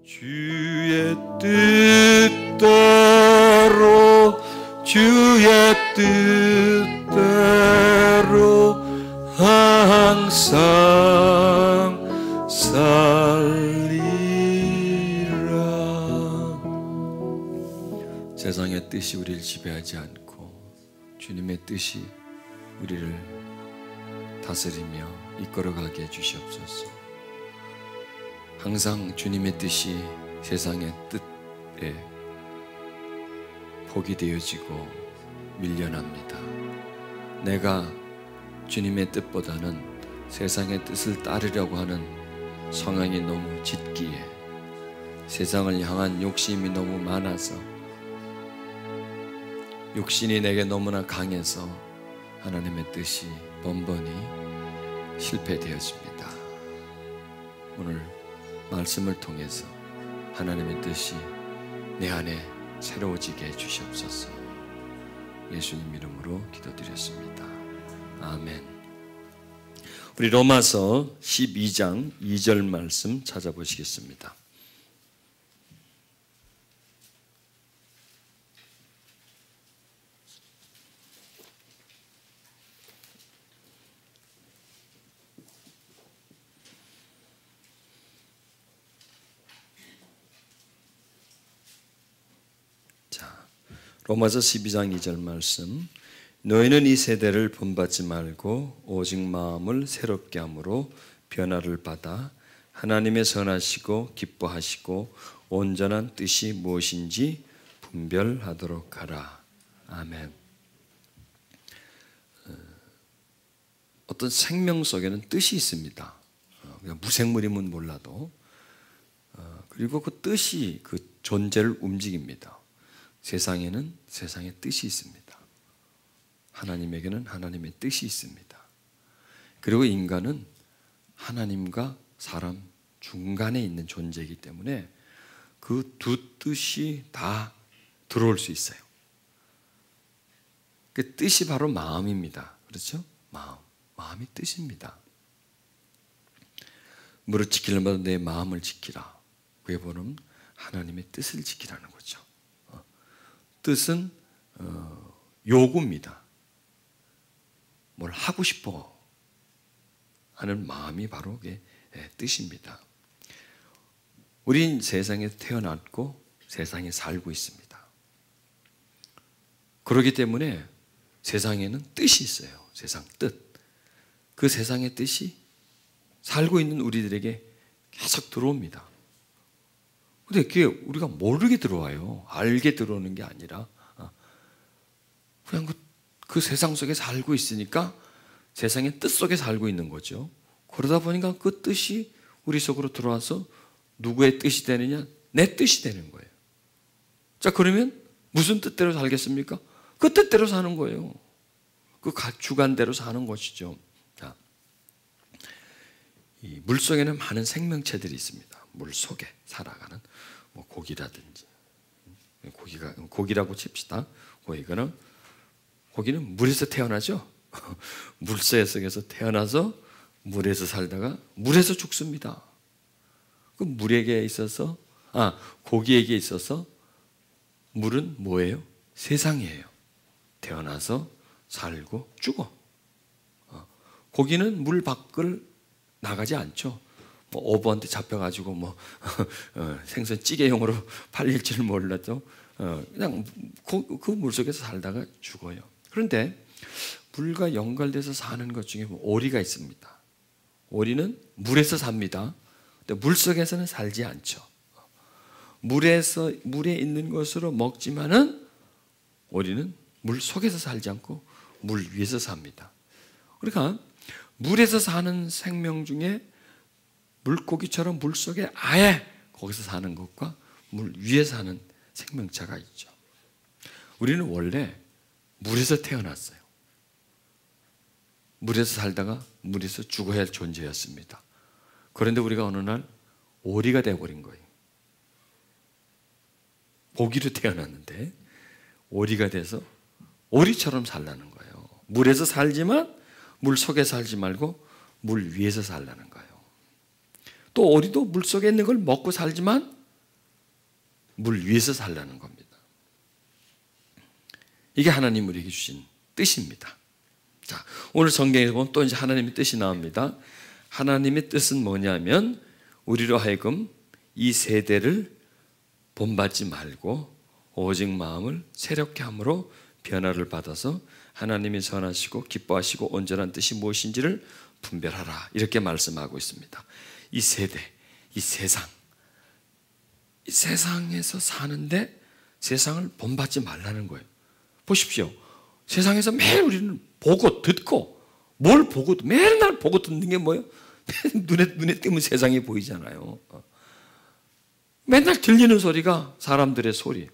주의 뜻대로 주의 뜻대로 항상 살리라. 세상의 뜻이 우리를 지배하지 않고 주님의 뜻이 우리를 다스리며 이끌어가게 해주시옵소서. 항상 주님의 뜻이 세상의 뜻에 복이 되어지고 밀려납니다. 내가 주님의 뜻보다는 세상의 뜻을 따르려고 하는 성향이 너무 짙기에, 세상을 향한 욕심이 너무 많아서, 육신이 내게 너무나 강해서 하나님의 뜻이 번번이 실패되었습니다. 오늘 말씀을 통해서 하나님의 뜻이 내 안에 새로워지게 해주시옵소서. 예수님 이름으로 기도드렸습니다. 아멘. 우리 로마서 12장 2절 말씀 찾아보시겠습니다. 로마서 12장 2절 말씀. 너희는 이 세대를 본받지 말고 오직 마음을 새롭게 함으로 변화를 받아 하나님의 선하시고 기뻐하시고 온전한 뜻이 무엇인지 분별하도록 하라. 아멘. 어떤 생명 속에는 뜻이 있습니다. 무생물이면 몰라도. 그리고 그 뜻이 그 존재를 움직입니다. 세상에는 세상의 뜻이 있습니다. 하나님에게는 하나님의 뜻이 있습니다. 그리고 인간은 하나님과 사람 중간에 있는 존재이기 때문에 그 두 뜻이 다 들어올 수 있어요. 그 뜻이 바로 마음입니다. 그렇죠? 마음이 뜻입니다. 무릇 지키려면 내 마음을 지키라. 그에 보면 하나님의 뜻을 지키라는 거죠. 뜻은 요구입니다. 뭘 하고 싶어 하는 마음이 바로 그게 뜻입니다. 우린 세상에 태어났고 세상에 살고 있습니다. 그렇기 때문에 세상에는 뜻이 있어요. 세상 뜻. 그 세상의 뜻이 살고 있는 우리들에게 계속 들어옵니다. 근데 그게 우리가 모르게 들어와요. 알게 들어오는 게 아니라 그냥 그 세상 속에 살고 있으니까 세상의 뜻 속에 살고 있는 거죠. 그러다 보니까 그 뜻이 우리 속으로 들어와서 누구의 뜻이 되느냐? 내 뜻이 되는 거예요. 자, 그러면 무슨 뜻대로 살겠습니까? 그 뜻대로 사는 거예요. 그 주관대로 사는 것이죠. 자, 이 물속에는 많은 생명체들이 있습니다. 물 속에 살아가는 뭐 고기라든지, 고기라고 칩시다. 고기는 물에서 태어나죠. 물속에서 태어나서 물에서 살다가 물에서 죽습니다. 그 물에게 있어서, 고기에게 있어서 물은 뭐예요? 세상이에요. 태어나서 살고 죽어. 고기는 물 밖을 나가지 않죠. 뭐 어부한테 잡혀가지고 생선 찌개용으로 팔릴지는 몰라도 그냥 그 물속에서 살다가 죽어요. 그런데 물과 연결돼서 사는 것 중에 오리가 있습니다. 오리는 물에서 삽니다. 근데 물속에서는 살지 않죠. 물에 있는 것으로 먹지만은 오리는 물 속에서 살지 않고 물 위에서 삽니다. 그러니까 물에서 사는 생명 중에 물고기처럼 물 속에 아예 거기서 사는 것과 물 위에 사는 생명체가 있죠. 우리는 원래 물에서 태어났어요. 물에서 살다가 물에서 죽어야 할 존재였습니다. 그런데 우리가 어느 날 오리가 되어버린 거예요. 고기로 태어났는데 오리가 돼서 오리처럼 살라는 거예요. 물에서 살지만 물 속에 살지 말고 물 위에서 살라는 거예요. 또 오리도 물 속에 있는 걸 먹고 살지만 물 위에서 살라는 겁니다. 이게 하나님 우리에게 주신 뜻입니다. 자, 오늘 성경에 보면 또 이제 하나님의 뜻이 나옵니다. 하나님의 뜻은 뭐냐면 우리로 하여금 이 세대를 본받지 말고 오직 마음을 새롭게 함으로 변화를 받아서 하나님이 선하시고 기뻐하시고 온전한 뜻이 무엇인지를 분별하라, 이렇게 말씀하고 있습니다. 이 세대, 이 세상에서 사는데 세상을 본받지 말라는 거예요. 보십시오. 세상에서 매일 우리는 보고 듣고, 뭘 보고, 매일 보고 듣는 게 뭐예요? 눈에 띄면 세상이 보이잖아요. 맨날 들리는 소리가 사람들의 소리.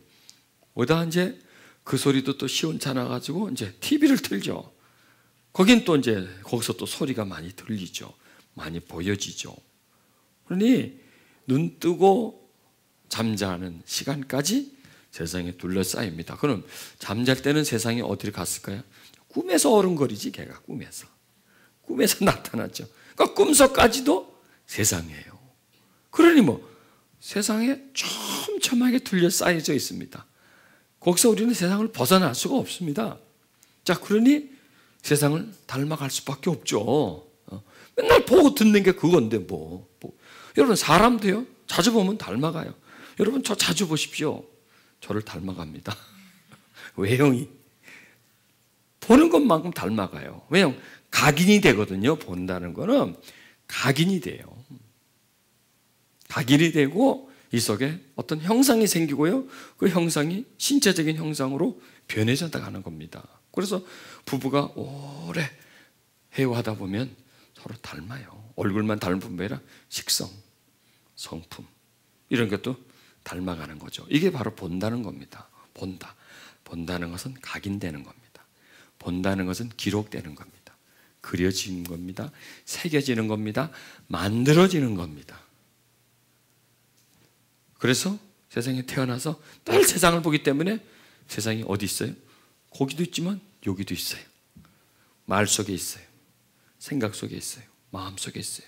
오다 이제 그 소리도 또 시원찮아가지고 이제 TV를 틀죠. 거긴 또 이제 거기서 또 소리가 많이 들리죠. 많이 보여지죠. 그러니 눈 뜨고 잠자는 시간까지 세상에 둘러싸입니다. 그럼 잠잘 때는 세상이 어디를 갔을까요? 꿈에서 어른거리지, 걔가 꿈에서 나타났죠. 그러니까 꿈속까지도 세상이에요. 그러니 뭐 세상에 촘촘하게 둘러싸여져 있습니다. 거기서 우리는 세상을 벗어날 수가 없습니다. 자, 그러니 세상을 닮아갈 수밖에 없죠. 맨날 보고 듣는 게 그건데 뭐. 여러분, 사람도요, 자주 보면 닮아가요. 여러분, 저 자주 보십시오. 저를 닮아갑니다. 외형이 보는 것만큼 닮아가요. 왜냐하면 각인이 되거든요. 본다는 거는 각인이 돼요. 각인이 되고 이 속에 어떤 형상이 생기고요, 그 형상이 신체적인 형상으로 변해져 나가는 겁니다. 그래서 부부가 오래 해오하다 보면 서로 닮아요. 얼굴만 닮은 뿐만 아니라 식성, 성품, 이런 것도 닮아가는 거죠. 이게 바로 본다는 겁니다. 본다는 것은 각인되는 겁니다. 본다는 것은 기록되는 겁니다. 그려지는 겁니다. 새겨지는 겁니다. 만들어지는 겁니다. 그래서 세상에 태어나서 늘 세상을 보기 때문에 세상이 어디 있어요? 거기도 있지만 여기도 있어요. 말 속에 있어요. 생각 속에 있어요. 마음 속에 있어요.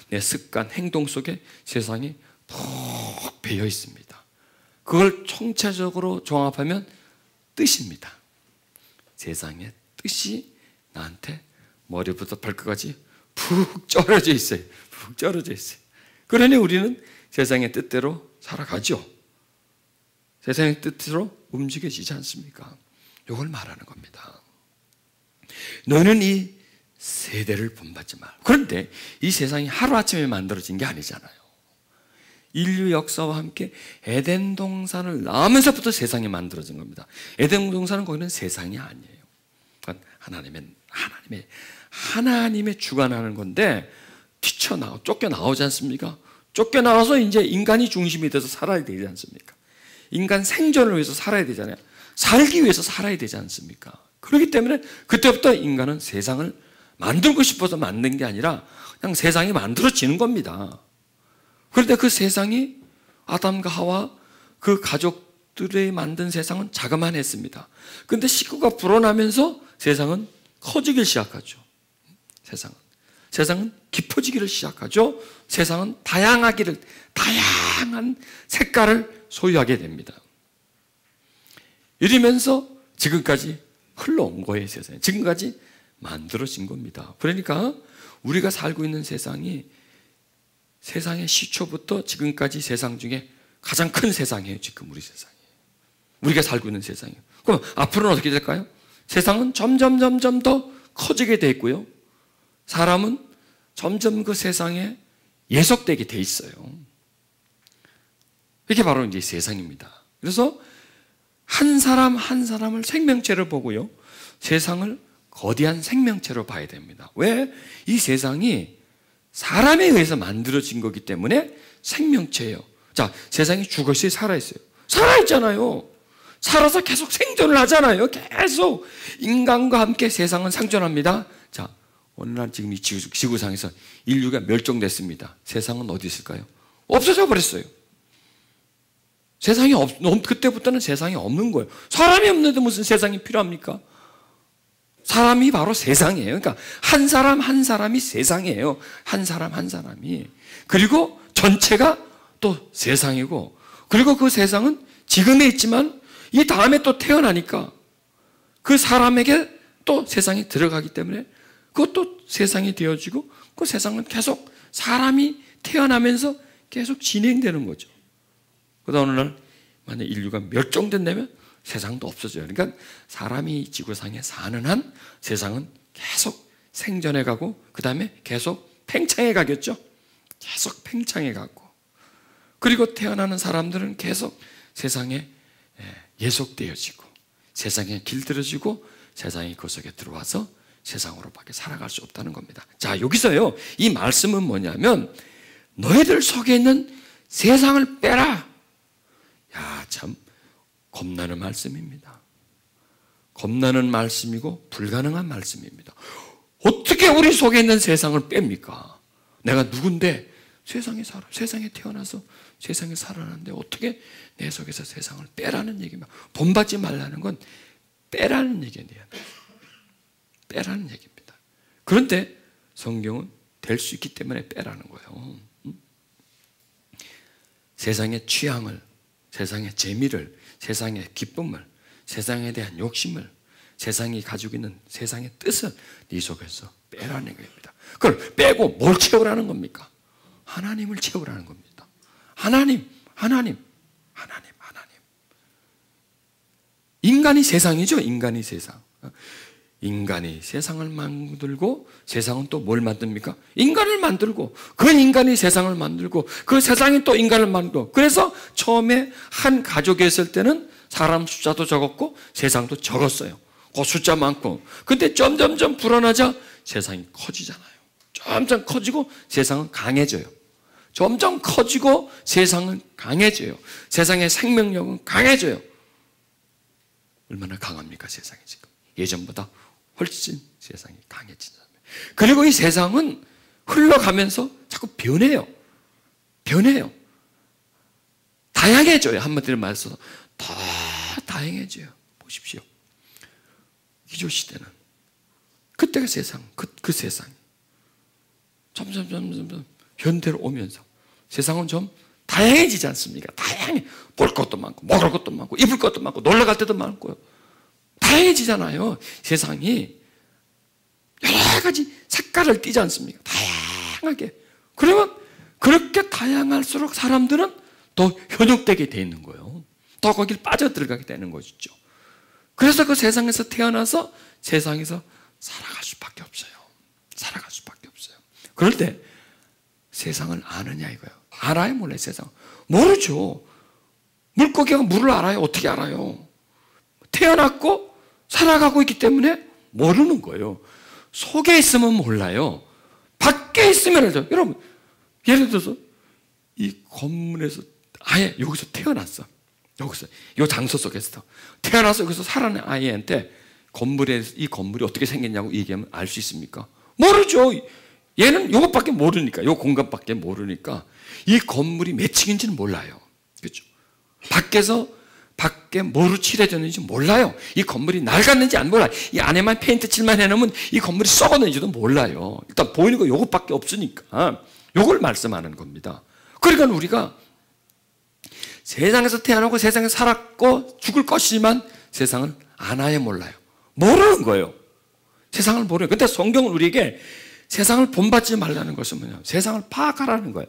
내 습관, 행동 속에 세상이 푹 배어 있습니다. 그걸 총체적으로 종합하면 뜻입니다. 세상의 뜻이 나한테 머리부터 발끝까지 푹 쩔어져 있어요. 푹 쩔어져 있어요. 그러니 우리는 세상의 뜻대로 살아가죠. 세상의 뜻대로 움직여지지 않습니까? 이걸 말하는 겁니다. 너는 이 세대를 본받지 마. 그런데 이 세상이 하루아침에 만들어진 게 아니잖아요. 인류 역사와 함께 에덴 동산을 나오면서부터 세상이 만들어진 겁니다. 에덴 동산은 거기는 세상이 아니에요. 그러니까 하나님의 주관하는 건데 쫓겨나오지 않습니까? 쫓겨나와서 이제 인간이 중심이 돼서 살아야 되지 않습니까? 인간 생존을 위해서 살아야 되잖아요. 살기 위해서 살아야 되지 않습니까? 그렇기 때문에 그때부터 인간은 세상을 만들고 싶어서 만든 게 아니라 그냥 세상이 만들어지는 겁니다. 그런데 그 세상이 아담과 하와 그 가족들이 만든 세상은 자그만했습니다. 그런데 식구가 불어나면서 세상은 커지기 시작하죠. 세상은 깊어지기를 시작하죠. 세상은 다양한 색깔을 소유하게 됩니다. 이러면서 지금까지 흘러온 거예요. 세상이 지금까지 만들어진 겁니다. 그러니까 우리가 살고 있는 세상이 세상의 시초부터 지금까지 세상 중에 가장 큰 세상이에요. 지금 우리 세상이, 우리가 살고 있는 세상이에요. 그럼 앞으로는 어떻게 될까요? 세상은 점점 더 커지게 돼 있고요, 사람은 점점 그 세상에 예속되게 돼 있어요. 이게 바로 이제 세상입니다. 그래서 한 사람 한 사람을 생명체로 보고요, 세상을 거대한 생명체로 봐야 됩니다. 왜? 이 세상이 사람에 의해서 만들어진 거기 때문에 생명체예요. 자, 세상이 죽었어요? 살아있어요? 살아있잖아요. 살아서 계속 생존을 하잖아요. 계속 인간과 함께 세상은 생존합니다. 자, 어느 날 지금 이 지구상에서 인류가 멸종됐습니다. 세상은 어디 있을까요? 없어져 버렸어요. 그때부터는 세상이 없는 거예요. 사람이 없는데 무슨 세상이 필요합니까? 사람이 바로 세상이에요. 그러니까 한 사람 한 사람이 세상이에요. 한 사람 한 사람이. 그리고 전체가 또 세상이고, 그리고 그 세상은 지금에 있지만 이 다음에 또 태어나니까 그 사람에게 또 세상이 들어가기 때문에 그것도 세상이 되어지고 그 세상은 계속 사람이 태어나면서 계속 진행되는 거죠. 그러다 어느 날 만약 인류가 멸종된다면 세상도 없어져요. 그러니까 사람이 지구상에 사는 한 세상은 계속 생존해 가고 그 다음에 계속 팽창해 가겠죠. 계속 팽창해 가고 그리고 태어나는 사람들은 계속 세상에 예속되어지고 세상에 길들여지고 세상이 그 속에 들어와서 세상으로밖에 살아갈 수 없다는 겁니다. 자, 여기서요 이 말씀은 뭐냐면 너희들 속에 있는 세상을 빼라. 야, 참 겁나는 말씀입니다. 겁나는 말씀이고 불가능한 말씀입니다. 어떻게 우리 속에 있는 세상을 뺍니까? 내가 누군데 세상에 살아, 세상에 태어나서 세상에 살아나는데 어떻게 내 속에서 세상을 빼라는 얘기입니다. 본받지 말라는 건 빼라는 얘기예요. 빼라는 얘기입니다. 그런데 성경은 될 수 있기 때문에 빼라는 거예요. 세상의 취향을, 세상의 재미를, 세상의 기쁨을, 세상에 대한 욕심을, 세상이 가지고 있는 세상의 뜻을 네 속에서 빼라는 겁니다. 그걸 빼고 뭘 채우라는 겁니까? 하나님을 채우라는 겁니다. 하나님. 인간이 세상이죠. 인간이 세상. 인간이 세상을 만들고 세상은 또 뭘 만듭니까? 인간을 만들고 그 인간이 세상을 만들고 그 세상이 또 인간을 만들고 그래서 처음에 한 가족에 있을 때는 사람 숫자도 적었고 세상도 적었어요. 그 숫자 많고 근데 점점점 불어나자 세상이 커지잖아요. 점점 커지고 세상은 강해져요. 점점 커지고 세상은 강해져요. 세상의 생명력은 강해져요. 얼마나 강합니까 세상이 지금. 예전보다 훨씬 세상이 강해진다. 그리고 이 세상은 흘러가면서 자꾸 변해요. 다양해져요. 한마디로 말해서 더 다양해져요. 보십시오. 기조 시대는 그때가 세상, 그 세상이 점점 현대로 오면서 세상은 좀 다양해지지 않습니까? 다양해. 볼 것도 많고 먹을 것도 많고 입을 것도 많고 놀러 갈 때도 많고요. 다양해지잖아요. 세상이 여러 가지 색깔을 띠지 않습니까? 다양하게. 그러면 그렇게 다양할수록 사람들은 더 현혹되게 돼 있는 거예요. 더 거길 빠져들어가게 되는 것이죠. 그래서 그 세상에서 태어나서 세상에서 살아갈 수밖에 없어요. 살아갈 수밖에 없어요. 그럴 때 세상을 아느냐 이거예요. 알아요, 몰라요, 세상? 모르죠. 물고기가 물을 알아요? 어떻게 알아요? 태어났고 살아가고 있기 때문에 모르는 거예요. 속에 있으면 몰라요. 밖에 있으면 알죠. 여러분, 예를 들어서 이 건물에서 아예 여기서 태어났어. 여기서 이 장소 속에서 태어나서 여기서 살아난 아이한테 이 건물이 어떻게 생겼냐고 얘기하면 알 수 있습니까? 모르죠. 얘는 이것밖에 모르니까, 이 공간밖에 모르니까 이 건물이 몇 층인지는 몰라요. 그렇죠? 밖에 뭐로 칠해졌는지 몰라요. 이 건물이 낡았는지 안 몰라요. 이 안에만 페인트 칠만 해놓으면 이 건물이 썩었는지도 몰라요. 일단 보이는 거 이것밖에 없으니까 이걸 말씀하는 겁니다. 그러니까 우리가 세상에서 태어나고 세상에서 살았고 죽을 것이지만 세상을 아나야 몰라요. 모르는 거예요. 세상을 모르요. 근데 성경은 우리에게 세상을 본받지 말라는 것은 뭐냐? 세상을 파악하라는 거예요.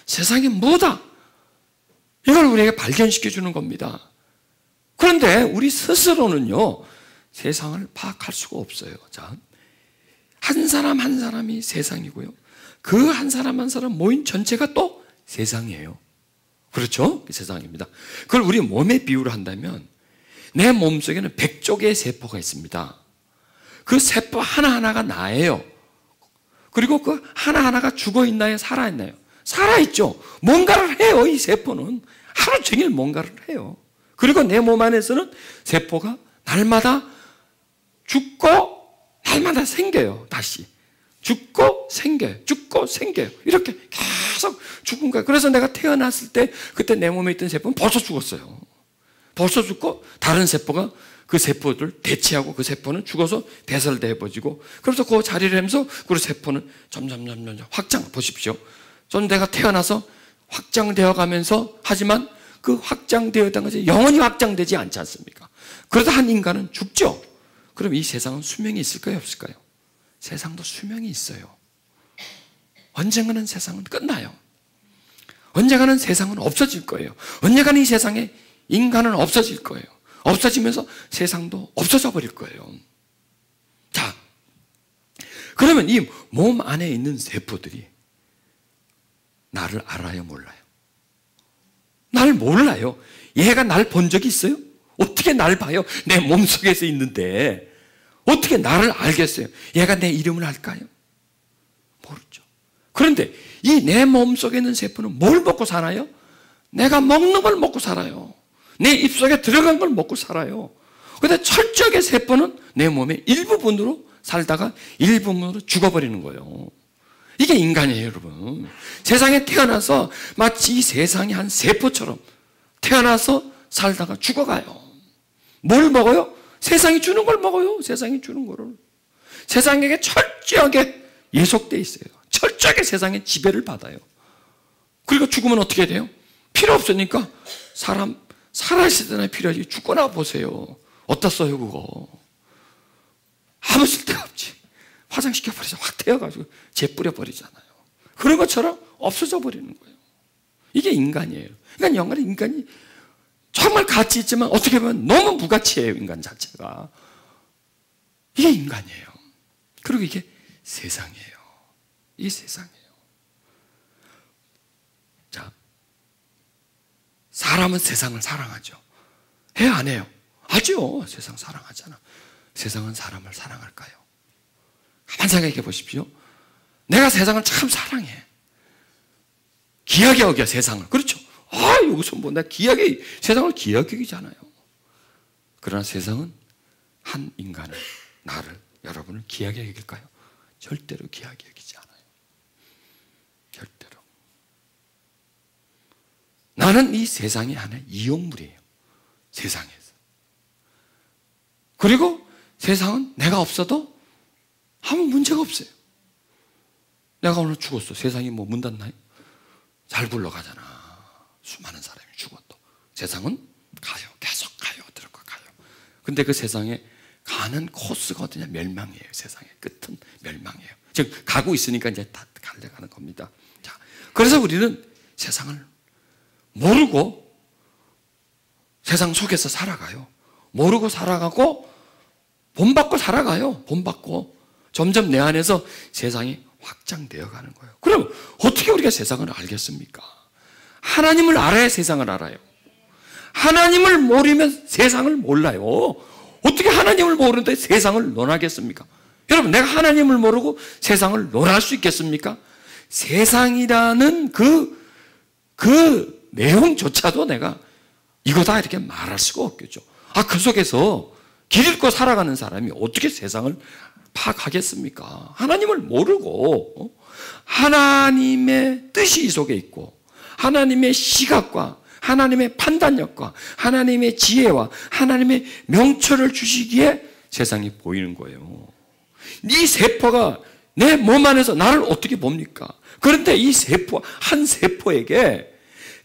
세상이 뭐다? 이걸 우리에게 발견시켜 주는 겁니다. 그런데 우리 스스로는요, 세상을 파악할 수가 없어요. 자, 한 사람 한 사람이 세상이고요. 그 한 사람 한 사람 모인 전체가 또 세상이에요. 그렇죠? 세상입니다. 그걸 우리 몸에 비유를 한다면 내 몸속에는 100쪽의 세포가 있습니다. 그 세포 하나하나가 나예요. 그리고 그 하나하나가 죽어있나요? 살아있나요? 살아있죠. 뭔가를 해요. 이 세포는 하루 종일 뭔가를 해요. 그리고 내 몸 안에서는 세포가 날마다 죽고 날마다 생겨요. 다시 죽고 생겨요. 죽고 생겨요. 이렇게 계속 죽은 거예요. 그래서 내가 태어났을 때 그때 내 몸에 있던 세포는 벌써 죽었어요. 벌써 죽고 다른 세포가 그 세포를 대체하고 그 세포는 죽어서 배설돼버리고 그래서 그 자리를 하면서 그 세포는 점점 확장. 보십시오. 좀 내가 태어나서 확장되어 가면서 하지만 그 확장되었던 것이 영원히 확장되지 않지 않습니까? 그러다 한 인간은 죽죠. 그럼 이 세상은 수명이 있을까요, 없을까요? 세상도 수명이 있어요. 언젠가는 세상은 끝나요. 언젠가는 세상은 없어질 거예요. 언젠가는 이 세상에 인간은 없어질 거예요. 없어지면서 세상도 없어져 버릴 거예요. 자, 그러면 이 몸 안에 있는 세포들이 나를 알아요, 몰라요? 날 몰라요. 얘가 날 본 적이 있어요? 어떻게 날 봐요? 내 몸속에서 있는데 어떻게 나를 알겠어요? 얘가 내 이름을 알까요? 모르죠. 그런데 이 내 몸속에 있는 세포는 뭘 먹고 살아요? 내가 먹는 걸 먹고 살아요. 내 입속에 들어간 걸 먹고 살아요. 그런데 철저하게 세포는 내 몸의 일부분으로 살다가 일부분으로 죽어버리는 거예요. 이게 인간이에요, 여러분. 세상에 태어나서 마치 이 세상의 한 세포처럼 태어나서 살다가 죽어가요. 뭘 먹어요? 세상이 주는 걸 먹어요. 세상이 주는 거를. 세상에게 철저하게 예속돼 있어요. 철저하게 세상의 지배를 받아요. 그리고 죽으면 어떻게 돼요? 필요 없으니까 사람 살아있을 때나 필요하지. 죽거나 보세요. 어디다 써요, 그거? 아무 쓸데가 없지. 화장시켜버리자. 확 태워가지고 재뿌려버리잖아요. 그런 것처럼 없어져 버리는 거예요. 이게 인간이에요. 그러니까 인간이 정말 가치 있지만 어떻게 보면 너무 무가치예요, 인간 자체가. 이게 인간이에요. 그리고 이게 세상이에요. 이게 세상이에요. 자, 사람은 세상을 사랑하죠. 해요, 안 해요? 하죠. 세상 사랑하잖아. 세상은 사람을 사랑할까요? 가만 생각해 보십시오. 내가 세상을 참 사랑해. 귀하게 여겨, 세상을. 그렇죠. 여기서 뭐, 내가 귀하게, 세상을 귀하게 여기잖아요. 그러나 세상은 한 인간을, 나를, 여러분을 귀하게 여길까요? 절대로 귀하게 여기지 않아요. 절대로. 나는 이 세상의 하나의 이용물이에요. 세상에서. 그리고 세상은 내가 없어도 아무 문제가 없어요. 내가 오늘 죽었어. 세상이 뭐 문 닫나요? 잘 굴러가잖아. 수많은 사람이 죽어도. 세상은 가요. 계속 가요. 들어가 가요. 근데 그 세상에 가는 코스가 어디냐? 멸망이에요. 세상의 끝은 멸망이에요. 즉, 가고 있으니까 이제 다 갈려가는 겁니다. 자, 그래서 우리는 세상을 모르고 세상 속에서 살아가요. 모르고 살아가고 본받고 살아가요. 본받고. 점점 내 안에서 세상이 확장되어 가는 거예요. 그럼 어떻게 우리가 세상을 알겠습니까? 하나님을 알아야 세상을 알아요. 하나님을 모르면 세상을 몰라요. 어떻게 하나님을 모르는데 세상을 논하겠습니까? 여러분, 내가 하나님을 모르고 세상을 논할 수 있겠습니까? 세상이라는 그 내용조차도 내가 이거다 이렇게 말할 수가 없겠죠. 그 속에서 길 잃고 살아가는 사람이 어떻게 세상을 파악하겠습니까? 하나님을 모르고 하나님의 뜻이 이 속에 있고 하나님의 시각과 하나님의 판단력과 하나님의 지혜와 하나님의 명철을 주시기에 세상이 보이는 거예요. 이 세포가 내 몸 안에서 나를 어떻게 봅니까? 그런데 이 세포, 한 세포에게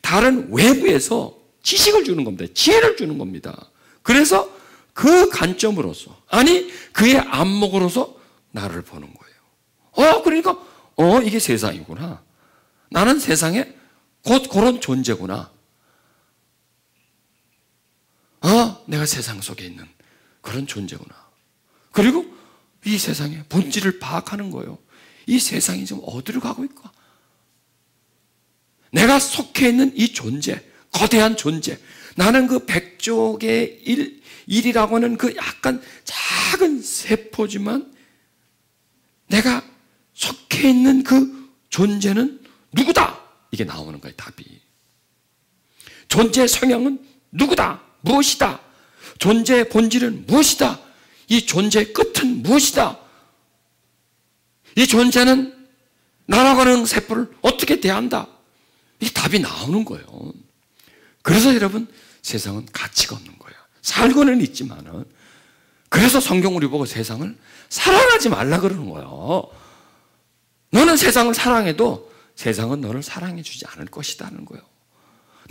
다른 외부에서 지식을 주는 겁니다. 지혜를 주는 겁니다. 그래서 그 관점으로서, 아니 그의 안목으로서 나를 보는 거예요. 그러니까 이게 세상이구나. 나는 세상에 곧 그런 존재구나. 내가 세상 속에 있는 그런 존재구나. 그리고 이 세상의 본질을 파악하는 거예요. 이 세상이 지금 어디로 가고 있까? 내가 속해 있는 이 존재, 거대한 존재, 나는 그 백족의 일이라고 하는 그 약간 작은 세포지만 내가 속해 있는 그 존재는 누구다? 이게 나오는 거예요, 답이. 존재의 성향은 누구다? 무엇이다? 존재의 본질은 무엇이다? 이 존재의 끝은 무엇이다? 이 존재는 나라고 하는 세포를 어떻게 대한다? 이 답이 나오는 거예요. 그래서 여러분, 세상은 가치가 없는 거예요. 살고는 있지만은. 그래서 성경 우리 보고 세상을 사랑하지 말라 그러는 거예요. 너는 세상을 사랑해도 세상은 너를 사랑해 주지 않을 것이다는 거예요.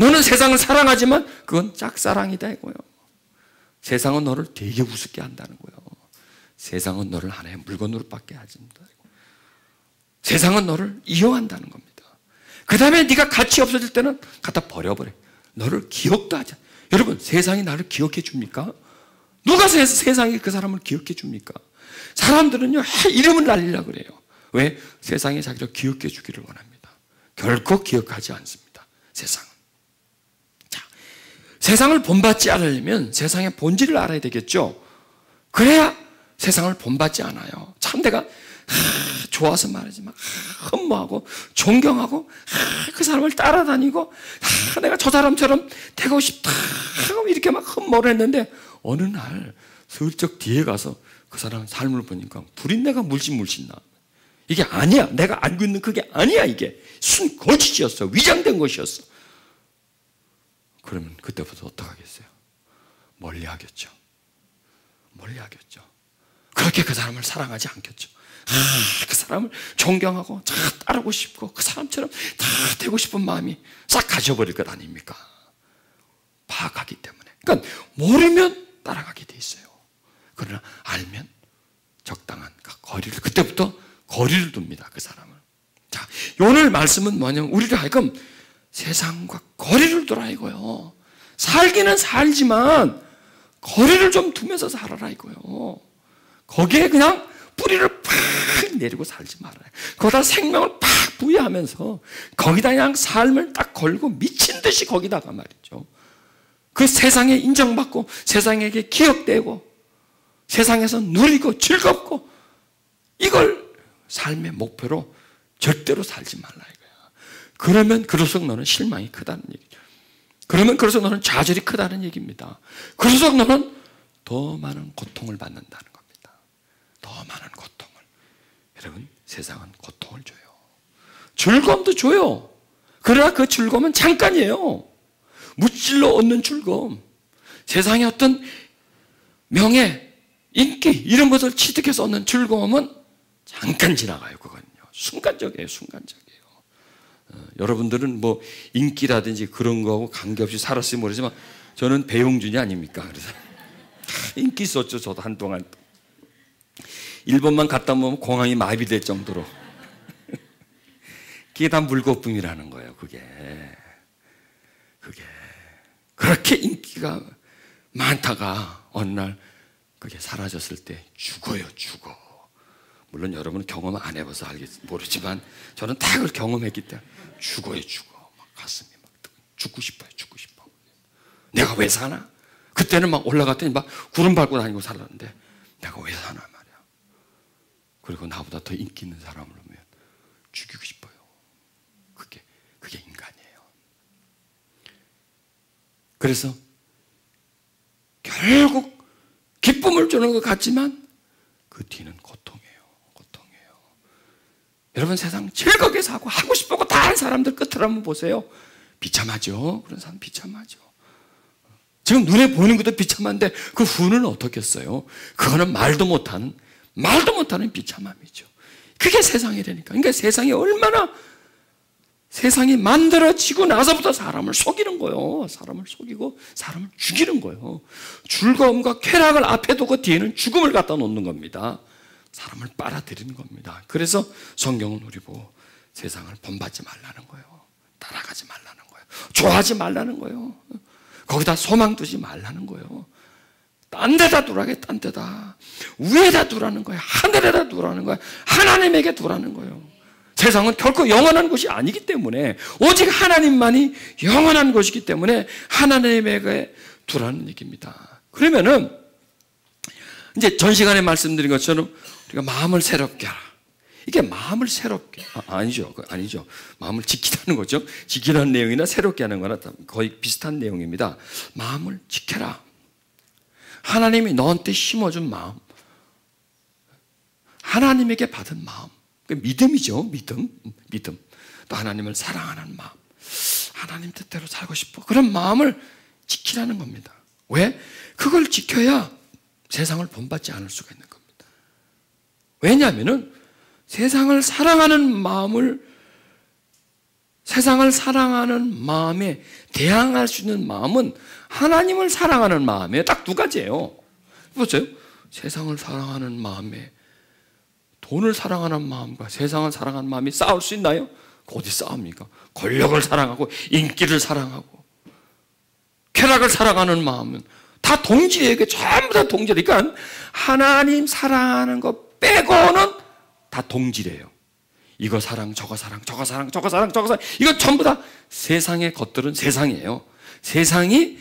너는 세상을 사랑하지만 그건 짝사랑이다 이거예요. 세상은 너를 되게 우습게 한다는 거예요. 세상은 너를 하나의 물건으로 밖에 하지 못한다. 세상은 너를 이용한다는 겁니다. 그 다음에 네가 가치 없어질 때는 갖다 버려버려. 너를 기억도 하지 않아. 여러분, 세상이 나를 기억해 줍니까? 누가 세상이 그 사람을 기억해 줍니까? 사람들은요, 이름을 날리려고 그래요. 왜? 세상이 자기를 기억해 주기를 원합니다. 결코 기억하지 않습니다. 세상은. 자, 세상을 본받지 않으려면 세상의 본질을 알아야 되겠죠. 그래야 세상을 본받지 않아요. 참 내가 좋아서 말하지만 흠모하고 존경하고 그 사람을 따라다니고 내가 저 사람처럼 되고 싶다 이렇게 막 흠모를 했는데 어느 날 슬쩍 뒤에 가서 그 사람 삶을 보니까 불인내가 물씬 나. 이게 아니야. 내가 알고 있는 그게 아니야. 이게 순 거짓이었어. 위장된 것이었어. 그러면 그때부터 어떡하겠어요? 멀리하겠죠. 멀리하겠죠. 그렇게 그 사람을 사랑하지 않겠죠. 그 사람을 존경하고 다 따르고 싶고 그 사람처럼 다 되고 싶은 마음이 싹 가져버릴 것 아닙니까? 파악하기 때문에. 그러니까 모르면 따라가게 돼 있어요. 그러나 알면 적당한 거리를, 그때부터 거리를 둡니다. 그 사람을. 자, 오늘 말씀은 뭐냐면 우리를 하여금 세상과 거리를 두라 이거요. 살기는 살지만 거리를 좀 두면서 살아라 이거요. 거기에 그냥 뿌리를 팍 내리고 살지 말아요. 거기다 생명을 팍 부여하면서 거기다 그냥 삶을 딱 걸고 미친 듯이 거기다가 말이죠. 그 세상에 인정받고 세상에게 기억되고 세상에서 누리고 즐겁고 이걸 삶의 목표로 절대로 살지 말라 이거야. 그러면 그럴수록 너는 실망이 크다는 얘기죠. 그러면 그럴수록 너는 좌절이 크다는 얘기입니다. 그럴수록 너는 더 많은 고통을 받는다는 겁니다. 더 많은 고통을. 여러분, 세상은 고통을 줘요. 즐거움도 줘요. 그러나 그 즐거움은 잠깐이에요. 물질로 얻는 즐거움, 세상의 어떤 명예, 인기 이런 것을 취득해서 얻는 즐거움은 잠깐 지나가요. 그건요. 순간적이에요. 순간적이에요. 여러분들은 뭐 인기라든지 그런 거하고 관계없이 살았으면 모르지만 저는 배용준이 아닙니까? 그래서 인기 있었죠. 저도 한동안. 일본만 갔다 오면 공항이 마비될 정도로. 그게 다 물거품이라는 거예요. 그게 그렇게 인기가 많다가 어느 날 그게 사라졌을 때 죽어요. 죽어. 물론 여러분은 경험 안 해봐서 모르지만 저는 다 그걸 경험했기 때문에 죽어요. 죽어. 막 가슴이 막 죽고 싶어요. 죽고 싶어. 내가 왜 사나? 그때는 막 올라갔더니 막 구름 밟고 다니고 살았는데 내가 왜 사나 말이야. 그리고 나보다 더 인기 있는 사람을 보면 죽이고 싶어요. 그게 인간이에요. 그래서 결국 기쁨을 주는 것 같지만 그 뒤는 고통이에요. 여러분, 세상 즐겁게 사고 하고 싶고 다 한 사람들 끝을 한번 보세요. 비참하죠. 그런 사람 비참하죠. 지금 눈에 보이는 것도 비참한데 그 후는 어떻겠어요? 그거는 말도 못하는 비참함이죠. 그게 세상이라니까. 그러니까 세상이 얼마나, 세상이 만들어지고 나서부터 사람을 속이는 거예요. 사람을 속이고 사람을 죽이는 거예요. 즐거움과 쾌락을 앞에 두고 뒤에는 죽음을 갖다 놓는 겁니다. 사람을 빨아들이는 겁니다. 그래서 성경은 우리 보고 세상을 본받지 말라는 거예요. 따라가지 말라는 거예요. 좋아하지 말라는 거예요. 거기다 소망 두지 말라는 거예요. 딴 데다 두라게, 딴 데다. 위에다 두라는 거예요. 하늘에다 두라는 거예요. 하나님에게 두라는 거예요. 세상은 결코 영원한 것이 아니기 때문에, 오직 하나님만이 영원한 것이기 때문에 하나님에게 두라는 얘기입니다. 그러면은 이제 전 시간에 말씀드린 것처럼 우리가 마음을 새롭게 하라. 이게 마음을 새롭게, 아니죠. 마음을 지키라는 거죠. 지키라는 내용이나 새롭게 하는 거나 거의 비슷한 내용입니다. 마음을 지켜라. 하나님이 너한테 심어준 마음, 하나님에게 받은 마음, 믿음이죠. 믿음. 또 하나님을 사랑하는 마음, 하나님 뜻대로 살고 싶어. 그런 마음을 지키라는 겁니다. 왜? 그걸 지켜야 세상을 본받지 않을 수가 있는 겁니다. 왜냐하면은 세상을 사랑하는 마음을 세상을 사랑하는 마음에 대항할 수 있는 마음은 하나님을 사랑하는 마음이에요. 딱 두 가지예요. 보세요. 세상을 사랑하는 마음에 돈을 사랑하는 마음과 세상을 사랑하는 마음이 싸울 수 있나요? 어디 싸웁니까? 권력을 사랑하고 인기를 사랑하고 쾌락을 사랑하는 마음은 다 동질이에요. 전부 다 동질. 그러니까 하나님 사랑하는 것 빼고는 다 동질이에요. 이거 사랑, 저거 사랑, 저거 사랑, 저거 사랑, 저거 사랑. 이거 전부 다 세상의 것들은 세상이에요. 세상이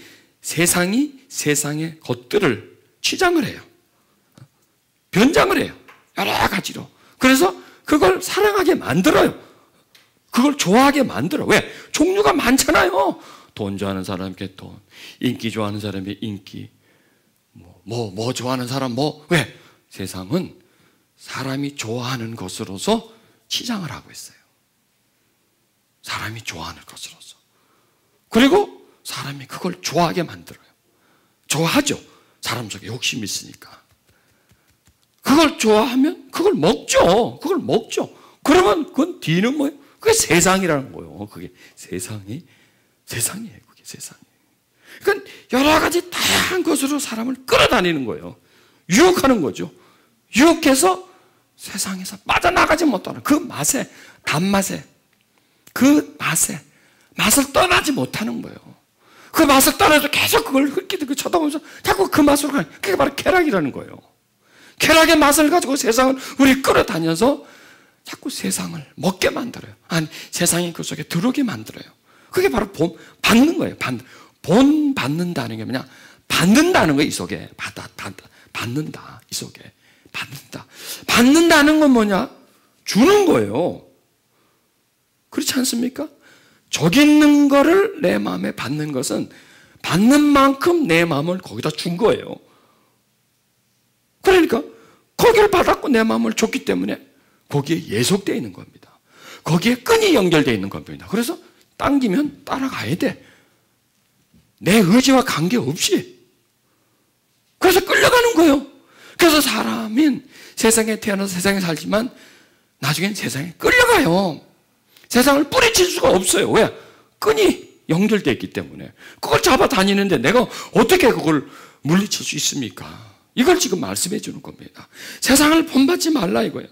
세상의 것들을 치장을 해요. 변장을 해요. 여러 가지로. 그래서 그걸 사랑하게 만들어요. 그걸 좋아하게 만들어. 왜? 종류가 많잖아요. 돈 좋아하는 사람에게 돈, 인기 좋아하는 사람에게 인기, 뭐 좋아하는 사람 왜? 세상은 사람이 좋아하는 것으로서 치장을 하고 있어요. 사람이 좋아하는 것으로서. 그리고 사람이 그걸 좋아하게 만들어요. 좋아하죠. 사람 속에 욕심이 있으니까. 그걸 좋아하면 그걸 먹죠. 그러면 그건 뒤는 뭐예요? 그게 세상이라는 거예요. 그게 세상이에요. 그게 세상이. 그러니까 여러 가지 다양한 것으로 사람을 끌어다니는 거예요. 유혹하는 거죠. 유혹해서 세상에서 빠져나가지 못하는 그 맛에, 단맛에, 그 맛을 떠나지 못하는 거예요. 그 맛을 떠나서 계속 그걸 흘끼들고 쳐다보면서 자꾸 그 맛으로 가는, 그게 바로 쾌락이라는 거예요. 쾌락의 맛을 가지고 세상을 우리 끌어다녀서 자꾸 세상을 먹게 만들어요. 아니, 세상이 그 속에 들어오게 만들어요. 그게 바로 받는 거예요. 받는다는 게 뭐냐? 받는다는 거예요, 이 속에. 받는다, 이 속에. 받는다는 건 뭐냐? 주는 거예요. 그렇지 않습니까? 저기 있는 거를 내 마음에 받는 것은 받는 만큼 내 마음을 거기다 준 거예요. 그러니까 거기를 받았고 내 마음을 줬기 때문에 거기에 예속되어 있는 겁니다. 거기에 끈이 연결되어 있는 겁니다. 그래서 당기면 따라가야 돼. 내 의지와 관계없이. 그래서 끌려가는 거예요. 그래서 사람인 세상에 태어나서 세상에 살지만 나중엔 세상에 끌려가요. 세상을 뿌리칠 수가 없어요. 왜? 끈이 연결되어 있기 때문에. 그걸 잡아 다니는데 내가 어떻게 그걸 물리칠 수 있습니까? 이걸 지금 말씀해 주는 겁니다. 세상을 본받지 말라 이거예요.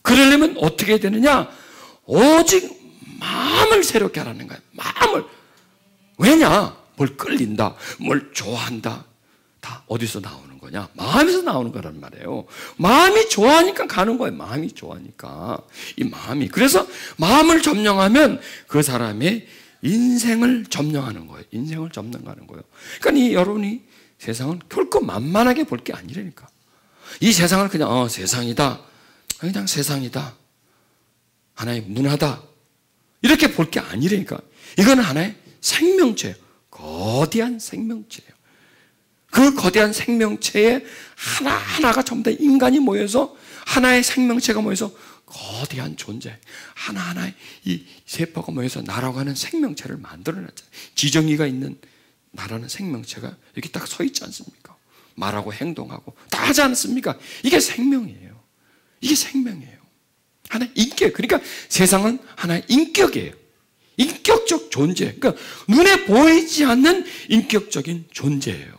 그러려면 어떻게 해야 되느냐? 오직 마음을 새롭게 하라는 거예요. 마음을. 왜냐? 뭘 끌린다, 뭘 좋아한다. 다 어디서 나오는 거냐? 마음에서 나오는 거란 말이에요. 마음이 좋아하니까 가는 거예요. 마음이 좋아하니까. 이 마음이. 그래서 마음을 점령하면 그 사람의 인생을 점령하는 거예요. 인생을 점령하는 거예요. 그러니까 여러분이 세상은 결코 만만하게 볼 게 아니라니까. 이 세상을 그냥 세상이다. 그냥 세상이다. 하나의 문화다. 이렇게 볼 게 아니라니까. 이건 하나의 생명체예요. 거대한 생명체예요. 그 거대한 생명체에 하나하나가 전부 다 인간이 모여서 하나의 생명체가 모여서 거대한 존재, 하나하나의 이 세포가 모여서 나라고 하는 생명체를 만들어냈잖아요. 지정의가 있는 나라는 생명체가 이렇게 딱 서 있지 않습니까? 말하고 행동하고 다 하지 않습니까? 이게 생명이에요. 이게 생명이에요. 하나의 인격. 그러니까 세상은 하나의 인격이에요. 인격적 존재. 그러니까 눈에 보이지 않는 인격적인 존재예요.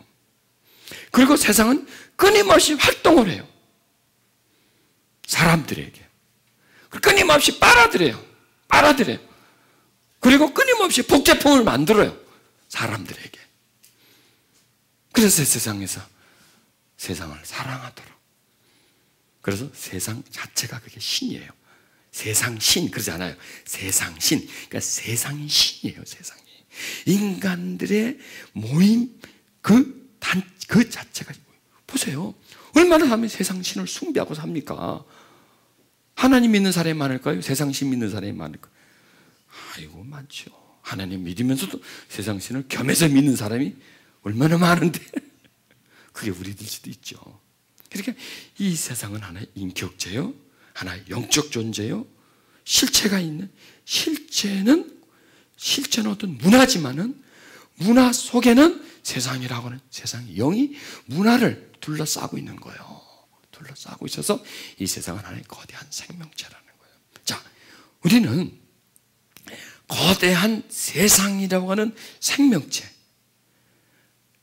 그리고 세상은 끊임없이 활동을 해요. 사람들에게. 끊임없이 빨아들여요. 그리고 끊임없이 복제품을 만들어요. 사람들에게. 그래서 세상에서 세상을 사랑하도록. 그래서 세상 자체가 그게 신이에요. 세상신 그러잖아요. 세상신. 그러니까 세상이 신이에요. 세상이. 인간들의 모임 그 자체가 보세요. 얼마나 사람이 세상신을 숭배하고 삽니까? 하나님 믿는 사람이 많을까요? 세상신 믿는 사람이 많을까요? 아이고 많죠. 하나님 믿으면서도 세상신을 겸해서 믿는 사람이 얼마나 많은데 그게 우리들 수도 있죠. 그러니까 이 세상은 하나의 인격체요, 하나의 영적 존재요, 실체가 있는, 실체는 어떤 문화지만은 문화 속에는 세상이라고 하는 세상의 영이 문화를 둘러싸고 있는 거예요. 둘러싸고 있어서 이 세상은 하나의 거대한 생명체라는 거예요. 자, 우리는 거대한 세상이라고 하는 생명체,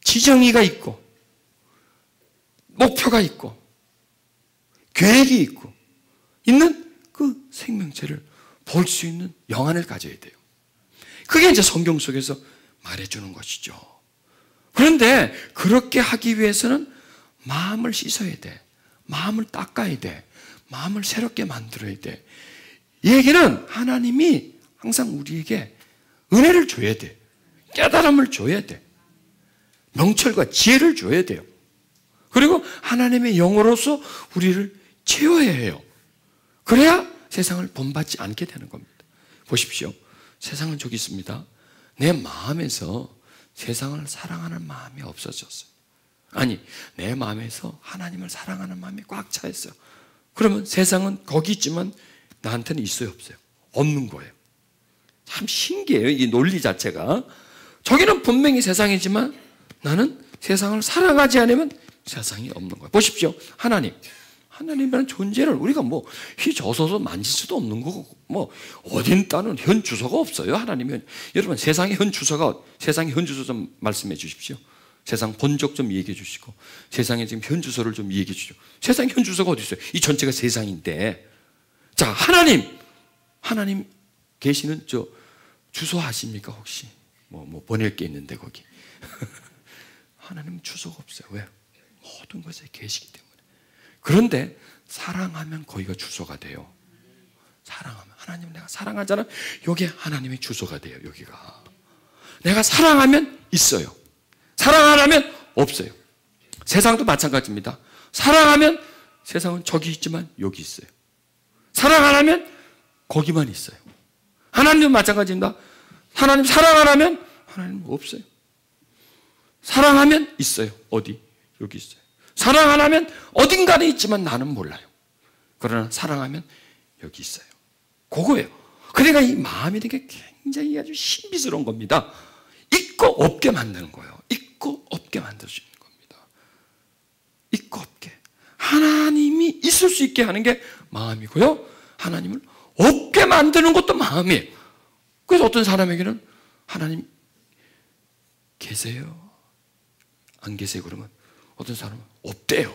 지정의가 있고 목표가 있고 계획이 있고 있는 그 생명체를 볼 수 있는 영안을 가져야 돼요. 그게 이제 성경 속에서 말해주는 것이죠. 그런데 그렇게 하기 위해서는 마음을 씻어야 돼. 마음을 닦아야 돼. 마음을 새롭게 만들어야 돼. 이 얘기는 하나님이 항상 우리에게 은혜를 줘야 돼. 깨달음을 줘야 돼. 명철과 지혜를 줘야 돼요. 그리고 하나님의 영으로서 우리를 채워야 해요. 그래야 세상을 본받지 않게 되는 겁니다. 보십시오. 세상은 저기 있습니다. 내 마음에서 세상을 사랑하는 마음이 없어졌어요. 아니, 내 마음에서 하나님을 사랑하는 마음이 꽉 차 있어요. 그러면 세상은 거기 있지만 나한테는 있어요, 없어요? 없는 거예요. 참 신기해요, 이 논리 자체가. 저기는 분명히 세상이지만 나는 세상을 사랑하지 않으면 세상이 없는 거예요. 보십시오. 하나님이라는 존재를 우리가 뭐 휘저어서 만질 수도 없는 거고, 뭐 어딘 따는 현 주소가 없어요. 하나님은. 여러분, 세상의 현 주소 좀 말씀해 주십시오. 세상 본적 좀 얘기해 주시고, 세상의 지금 현 주소를 좀 얘기해 주시죠. 세상 현 주소가 어디 있어요? 이 전체가 세상인데. 자, 하나님 계시는 저 주소 아십니까 혹시? 뭐 보낼 게 있는데 거기. 하나님은 주소가 없어요. 왜? 모든 것에 계시기 때문에. 그런데 사랑하면 거기가 주소가 돼요. 사랑하면, 하나님 내가 사랑하잖아. 여기 하나님의 주소가 돼요. 여기가. 내가 사랑하면 있어요. 사랑 안 하면 없어요. 세상도 마찬가지입니다. 사랑하면 세상은 저기 있지만 여기 있어요. 사랑 안 하면 거기만 있어요. 하나님도 마찬가지입니다. 하나님 사랑 안 하면 하나님은 없어요. 사랑하면 있어요. 어디? 여기 있어요. 사랑 안 하면 어딘가에 있지만 나는 몰라요. 그러나 사랑하면 여기 있어요. 그거예요. 그러니까 이 마음이라는 게 굉장히 아주 신비스러운 겁니다. 있고 없게 만드는 거예요. 있고 없게 만들 수 있는 겁니다. 있고 없게. 하나님이 있을 수 있게 하는 게 마음이고요. 하나님을 없게 만드는 것도 마음이에요. 그래서 어떤 사람에게는 하나님 계세요? 안 계세요? 그러면 어떤 사람은 없대요.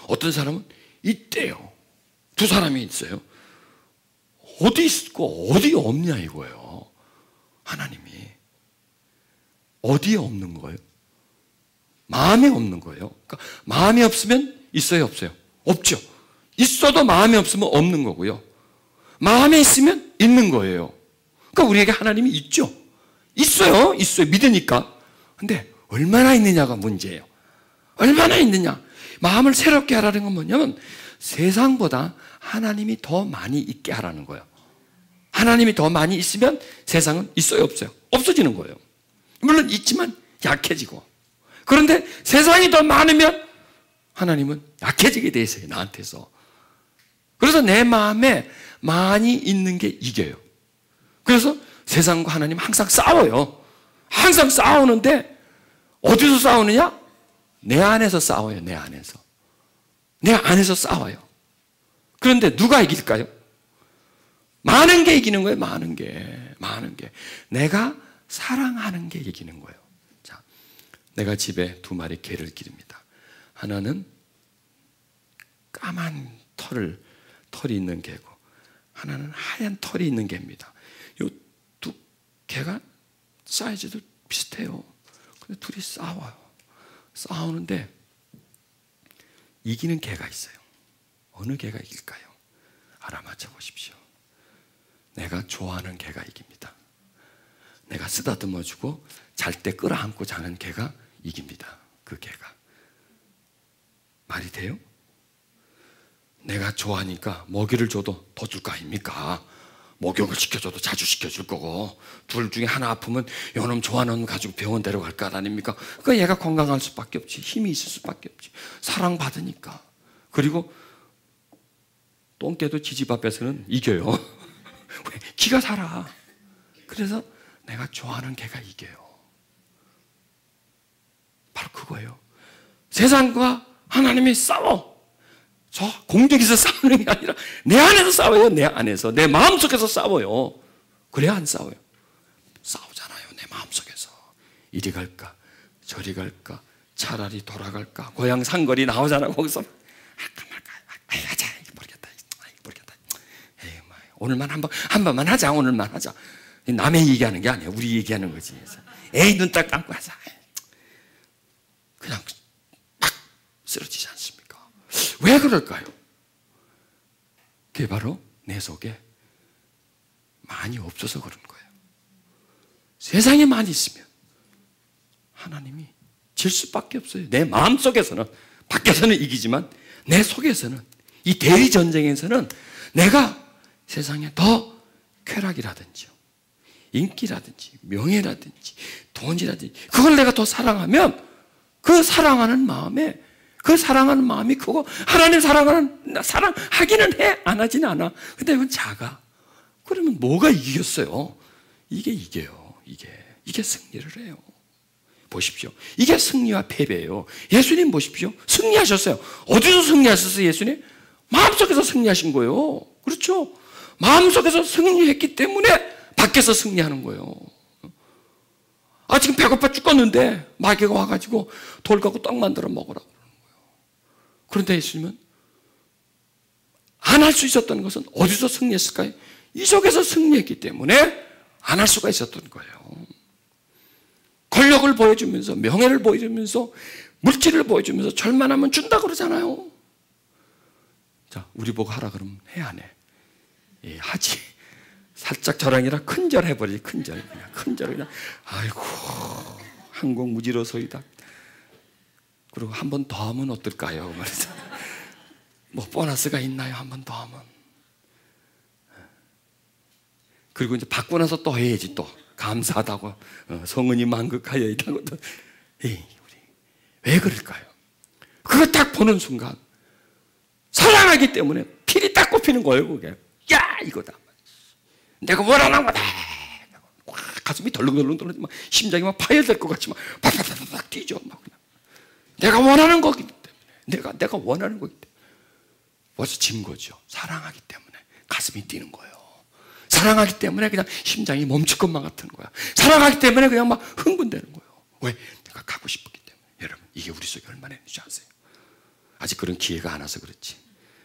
어떤 사람은 있대요. 두 사람이 있어요. 어디 있고 어디 없냐 이거예요. 하나님이 어디에 없는 거예요? 마음에 없는 거예요. 그러니까 마음이 없으면 있어요, 없어요? 없죠. 있어도 마음이 없으면 없는 거고요. 마음에 있으면 있는 거예요. 그러니까 우리에게 하나님이 있죠. 있어요. 믿으니까. 근데 얼마나 있느냐가 문제예요. 얼마나 있느냐. 마음을 새롭게 하라는 건 뭐냐면 세상보다 하나님이 더 많이 있게 하라는 거예요. 하나님이 더 많이 있으면 세상은 있어요, 없어요? 없어지는 거예요. 물론 있지만 약해지고. 그런데 세상이 더 많으면 하나님은 약해지게 돼 있어요, 나한테서. 그래서 내 마음에 많이 있는 게 이겨요. 그래서 세상과 하나님 항상 싸워요. 항상 싸우는데 어디서 싸우느냐? 내 안에서 싸워요, 내 안에서. 내 안에서 싸워요. 그런데 누가 이길까요? 많은 게 이기는 거예요, 많은 게. 내가 사랑하는 게 이기는 거예요. 자, 내가 집에 두 마리 개를 기릅니다. 하나는 까만 털이 있는 개고, 하나는 하얀 털이 있는 개입니다. 이 두 개가 사이즈도 비슷해요. 근데 둘이 싸워요. 싸우는데 이기는 개가 있어요. 어느 개가 이길까요? 알아맞혀 보십시오. 내가 좋아하는 개가 이깁니다. 내가 쓰다듬어주고 잘 때 끌어안고 자는 개가 이깁니다. 그 개가. 말이 돼요? 내가 좋아하니까 먹이를 줘도 더 줄 거 아닙니까? 목욕을 시켜줘도 자주 시켜줄 거고, 둘 중에 하나 아프면 요놈 좋아하는 놈 가지고 병원 데려갈 거 아닙니까? 그러니까 얘가 건강할 수밖에 없지. 힘이 있을 수밖에 없지. 사랑받으니까. 그리고 똥개도 지집 앞에서는 이겨요. 왜? 기가 살아. 그래서 내가 좋아하는 개가 이겨요. 바로 그거예요. 세상과 하나님이 싸워. 저 공중에서 싸우는 게 아니라 내 안에서 싸워요. 내 안에서. 내 마음속에서 싸워요. 그래야 안 싸워요. 싸우잖아요. 내 마음속에서. 이리 갈까 저리 갈까 차라리 돌아갈까 고향 상거리 나오잖아. 거기서 할까 말까 하자. 모르겠다. 에이, 오늘만 한 번만 하자. 오늘만 하자. 남의 얘기하는 게 아니야. 우리 얘기하는 거지. 에이, 눈 딱 감고 하자. 그냥 막 쓰러지지 않습니까? 왜 그럴까요? 그게 바로 내 속에 많이 없어서 그런 거예요. 세상에 많이 있으면 하나님이 질 수밖에 없어요. 내 마음속에서는, 밖에서는 이기지만 내 속에서는, 이 대리전쟁에서는 내가 세상에 더 쾌락이라든지 인기라든지 명예라든지 돈이라든지 그걸 내가 더 사랑하면 그 사랑하는 마음이 크고 하나님 사랑하기는 해. 안 하진 않아. 근데 이건 작아. 그러면 뭐가 이겼어요? 이게 이겨요. 이게 승리를 해요. 보십시오. 이게 승리와 패배예요. 예수님 보십시오. 승리하셨어요. 어디서 승리하셨어요, 예수님? 마음속에서 승리하신 거예요. 그렇죠? 마음속에서 승리했기 때문에 밖에서 승리하는 거예요. 지금 배고파 죽겠는데 마귀가 와가지고 돌 갖고 떡 만들어 먹으라고 그러는 거예요. 그런데 예수님은 안 할 수 있었던 것은 어디서 승리했을까요? 이 속에서 승리했기 때문에 안 할 수가 있었던 거예요. 권력을 보여주면서, 명예를 보여주면서, 물질을 보여주면서 절만하면 준다 그러잖아요. 자, 우리 보고 하라 그러면 해, 안 해? 예, 하지. 살짝 저랑이라 큰절 해버리지. 큰절 그냥 아이고 항공 무지로소이다. 그리고 한 번 더 하면 어떨까요? 말해서 뭐 보너스가 있나요? 한 번 더 하면. 그리고 이제 받고 나서 또 해야지. 또 감사하다고 성은이 만극하여 있다고. 우리 왜 그럴까요? 그거 딱 보는 순간 사랑하기 때문에 필이 딱 꼽히는 거예요. 그게 야 이거다. 내가 원하는 거다. 가슴이 덜렁덜렁 막 심장이 막 파열될 것 같이 막 팍팍팍팍 뛰죠. 막 그냥. 내가 원하는 거기 때문에 내가 원하는 거기 때문에 벌써 진 거죠. 사랑하기 때문에 가슴이 뛰는 거예요. 사랑하기 때문에 그냥 심장이 멈출 것만 같은 거야. 사랑하기 때문에 그냥 막 흥분되는 거예요. 왜? 내가 갖고 싶었기 때문에. 여러분 이게 우리 속에 얼마나 있는지 아세요? 아직 그런 기회가 안 와서 그렇지.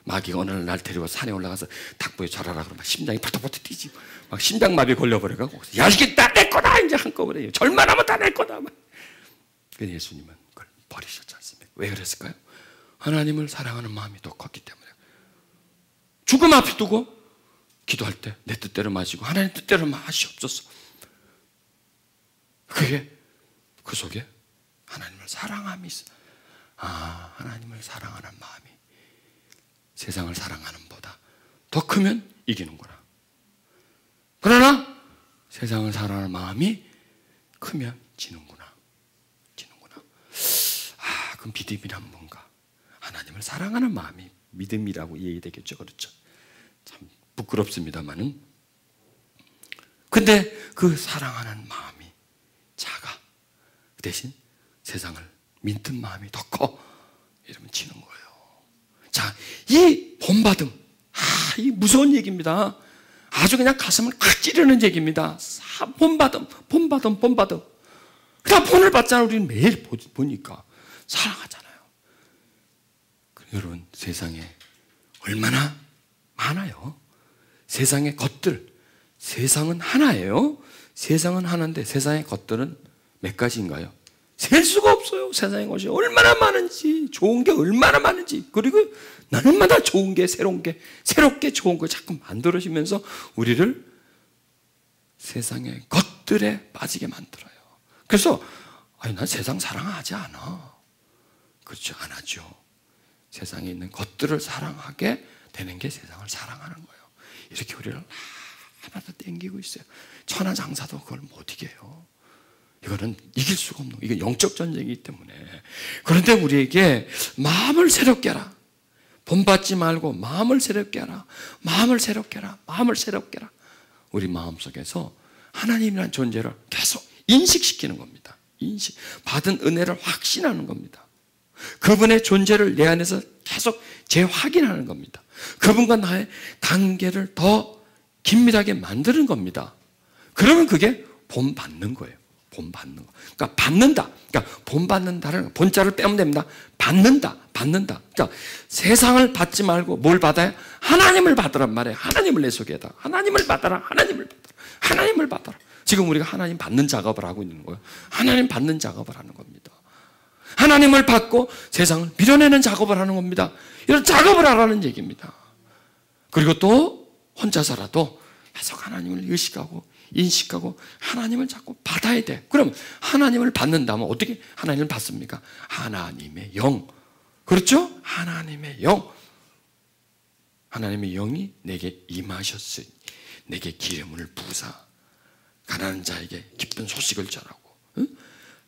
마귀가 어느 날 데리고 산에 올라가서 닭보에 절하라 그러면 심장이 팍팍팍 뛰지. 막 심장마비 걸려버려가고 야 이게 다 내 거다 이제 한꺼번에 절만하면 다 내 거다. 근데 예수님은 그걸 버리셨지 않습니까? 왜 그랬을까요? 하나님을 사랑하는 마음이 더 컸기 때문에. 죽음 앞에 두고 기도할 때 내 뜻대로 마시고 하나님 뜻대로 마시옵소서. 그게 그 속에 하나님을 사랑함이 있어. 하나님을 사랑하는 마음이 세상을 사랑하는 보다 더 크면 이기는구나. 그러나 세상을 사랑하는 마음이 크면 지는구나. 그럼 믿음이란 뭔가? 하나님을 사랑하는 마음이 믿음이라고 이해되겠죠. 그렇죠? 참 부끄럽습니다만은. 근데 그 사랑하는 마음이 작아. 그 대신 세상을 믿는 마음이 더 커. 이러면 지는 거예요. 자, 이 본받음. 이 무서운 얘기입니다. 아주 그냥 가슴을 콱 찌르는 얘기입니다. 본받음. 그냥 본을 받잖아요. 우리는 매일 보니까. 사랑하잖아요. 여러분, 세상에 얼마나 많아요. 세상의 것들. 세상은 하나예요. 세상은 하나인데 세상의 것들은 몇 가지인가요? 셀 수가 없어요. 세상의 것이 얼마나 많은지, 좋은 게 얼마나 많은지, 그리고 날마다 좋은 게, 새롭게 좋은 걸 자꾸 만들어지면서 우리를 세상의 것들에 빠지게 만들어요. 그래서 난 세상 사랑하지 않아. 그렇죠, 안 하죠. 세상에 있는 것들을 사랑하게 되는 게 세상을 사랑하는 거예요. 이렇게 우리를 하나도 땡기고 있어요. 천하장사도 그걸 못 이겨요. 이거는 이길 수가 없는 거예요. 이게 영적 전쟁이기 때문에. 그런데 우리에게 마음을 새롭게 하라. 본받지 말고 마음을 새롭게 하라. 마음을 새롭게 하라. 우리 마음속에서 하나님이라는 존재를 계속 인식시키는 겁니다. 받은 은혜를 확신하는 겁니다. 그분의 존재를 내 안에서 계속 재확인하는 겁니다. 그분과 나의 관계를 더 긴밀하게 만드는 겁니다. 그러면 그게 본받는 거예요. 본받는 거. 그러니까 받는다. 그러니까 본받는다는 본자를 빼면 됩니다. 받는다. 그러니까 세상을 받지 말고 뭘 받아요? 하나님을 받으란 말이에요. 하나님을 내 속에다. 하나님을 받아라. 하나님을 받아라. 지금 우리가 하나님 받는 작업을 하고 있는 거예요. 하나님 받는 작업을 하는 겁니다. 하나님을 받고 세상을 밀어내는 작업을 하는 겁니다. 이런 작업을 하라는 얘기입니다. 그리고 또 혼자서라도 계속 하나님을 의식하고 인식하고 하나님을 자꾸 받아야 돼. 그럼 하나님을 받는다면 어떻게 하나님을 받습니까? 하나님의 영. 그렇죠? 하나님의 영. 하나님의 영이 내게 임하셨으니 내게 기름을 부으사 가난한 자에게 기쁜 소식을 전하고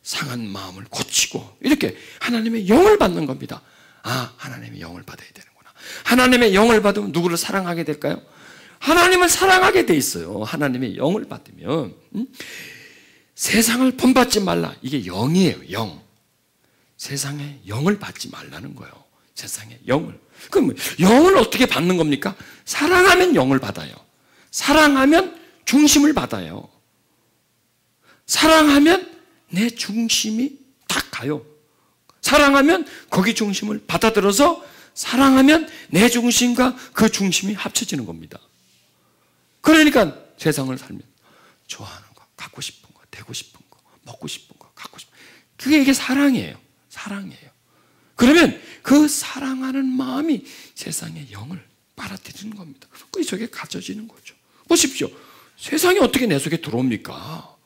상한 마음을 고치고 이렇게 하나님의 영을 받는 겁니다. 아, 하나님의 영을 받아야 되는구나. 하나님의 영을 받으면 누구를 사랑하게 될까요? 하나님을 사랑하게 돼 있어요. 하나님의 영을 받으면 세상을 본받지 말라. 이게 영이에요. 영. 세상의 영을 받지 말라는 거예요. 세상의 영을. 그럼 영을 어떻게 받는 겁니까? 사랑하면 영을 받아요. 사랑하면 중심을 받아요. 사랑하면 내 중심이 딱 가요. 사랑하면 거기 중심을 받아들여서 사랑하면 내 중심과 그 중심이 합쳐지는 겁니다. 그러니까 세상을 살면 좋아하는 거, 갖고 싶은 거, 되고 싶은 거, 먹고 싶은 거, 갖고 싶은 거. 그게 이게 사랑이에요. 사랑이에요. 그러면 그 사랑하는 마음이 세상의 영을 빨아들이는 겁니다. 그 속에 갇혀지는 거죠. 보십시오. 세상이 어떻게 내 속에 들어옵니까?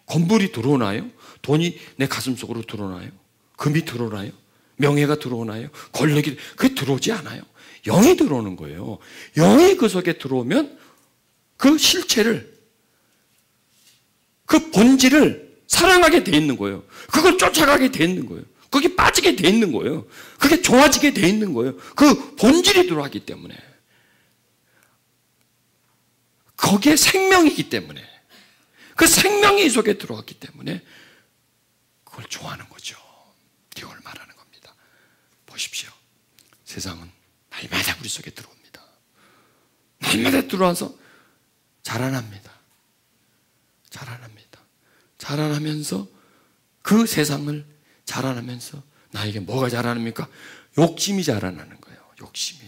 건물이 들어오나요? 돈이 내 가슴 속으로 들어오나요? 금이 들어오나요? 명예가 들어오나요? 권력이, 그게 들어오지 않아요. 영이 들어오는 거예요. 영이 그 속에 들어오면 그 실체를, 그 본질을 사랑하게 돼 있는 거예요. 그걸 쫓아가게 돼 있는 거예요. 거기 빠지게 돼 있는 거예요. 그게 좋아지게 돼 있는 거예요. 그 본질이 들어왔기 때문에. 거기에 생명이기 때문에. 그 생명이 이 속에 들어왔기 때문에 그걸 좋아하는 거죠. 이걸 말하는 겁니다. 보십시오. 세상은 날마다 우리 속에 들어옵니다. 날마다 들어와서 자라납니다. 자라나면서 그 세상을 자라나면서 나에게 뭐가 자라납니까? 욕심이 자라나는 거예요. 욕심이.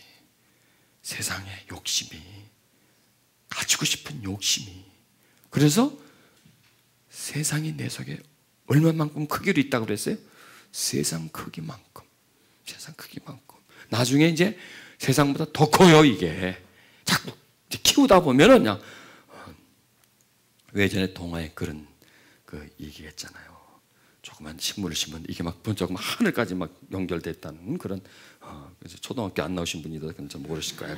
세상의 욕심이. 가지고 싶은 욕심이. 그래서 세상이 내 속에 얼마만큼 크기로 있다고 그랬어요? 세상 크기만큼. 세상 크기만큼. 나중에 이제 세상보다 더 커요, 이게. 자꾸 키우다 보면은 그냥 예전에 동화에 그런 그 얘기했잖아요. 조그만 식물을 심은 이게 막 조금 하늘까지 막 연결됐다는 그런 그래서 초등학교 안 나오신 분이다 그건 좀 모르실 거예요.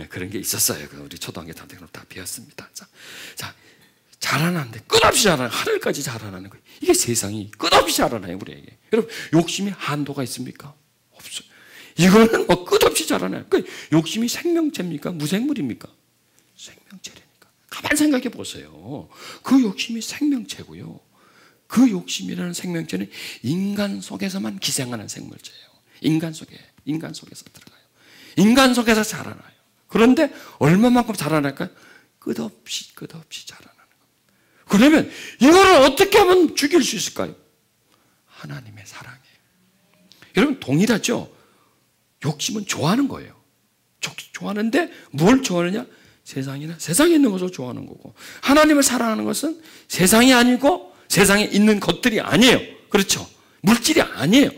그런 게 있었어요. 우리 초등학교 단테는 다 배웠습니다. 자, 자라나는데 끝없이 자라나 하늘까지 자라나는 거예요. 이게 세상이 끝없이 자라나요, 우리에게. 여러분 욕심이 한도가 있습니까? 없어요. 이거는 뭐 끝없이 자라나요. 그러니까 욕심이 생명체입니까? 무생물입니까? 생명체라니까. 가만 생각해 보세요. 그 욕심이 생명체고요. 그 욕심이라는 생명체는 인간 속에서만 기생하는 생물체예요. 인간 속에서 들어가요. 인간 속에서 자라나요. 그런데 얼마만큼 자라날까요? 끝없이 자라나는 겁니다. 그러면 이거를 어떻게 하면 죽일 수 있을까요? 하나님의 사랑이에요. 여러분 동일하죠? 욕심은 좋아하는 거예요. 좋아하는데 뭘 좋아하느냐? 세상에 있는 것을 좋아하는 거고, 하나님을 사랑하는 것은 세상이 아니고 세상에 있는 것들이 아니에요. 그렇죠? 물질이 아니에요.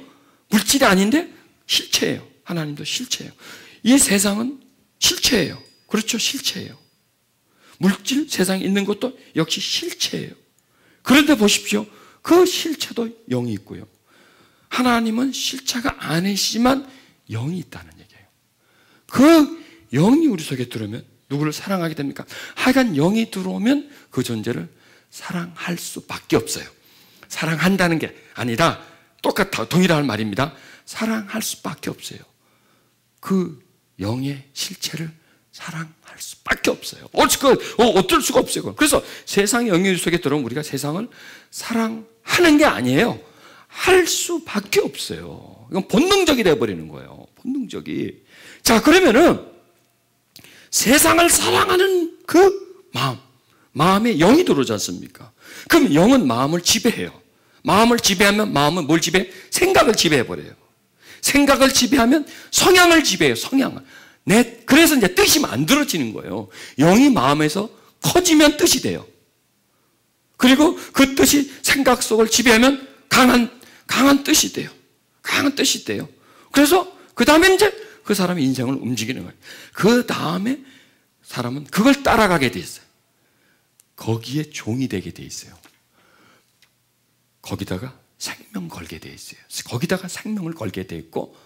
물질이 아닌데 실체예요. 하나님도 실체예요. 이 세상은 실체예요. 그렇죠? 실체예요. 물질, 세상에 있는 것도 역시 실체예요. 그런데 보십시오. 그 실체도 영이 있고요. 하나님은 실체가 아니시지만 영이 있다는 얘기예요. 그 영이 우리 속에 들어오면 누구를 사랑하게 됩니까? 하여간 영이 들어오면 그 존재를 사랑할 수밖에 없어요. 사랑한다는 게 아니라 똑같아 동일한 말입니다. 사랑할 수밖에 없어요. 그 영의 실체를 사랑할 수밖에 없어요. 어쩔 수가 없어요. 그래서 세상의 영이 속에 들어오면 우리가 세상을 사랑하는 게 아니에요. 할 수밖에 없어요. 이건 본능적이 되어버리는 거예요. 본능적이. 자, 그러면은 세상을 사랑하는 그 마음, 마음에 영이 들어오지 않습니까? 그럼 영은 마음을 지배해요. 마음을 지배하면 마음은 뭘 지배해? 생각을 지배해버려요. 생각을 지배하면 성향을 지배해요. 성향을. 그래서 이제 뜻이 만들어지는 거예요. 영이 마음에서 커지면 뜻이 돼요. 그리고 그 뜻이 생각 속을 지배하면 강한 뜻이 돼요. 강한 뜻이 돼요. 그래서 그 다음에 이제 그 사람의 인생을 움직이는 거예요. 그 다음에 사람은 그걸 따라가게 돼 있어요. 거기에 종이 되게 돼 있어요. 거기다가 생명 걸게 돼 있어요. 거기다가 생명을 걸게 돼 있고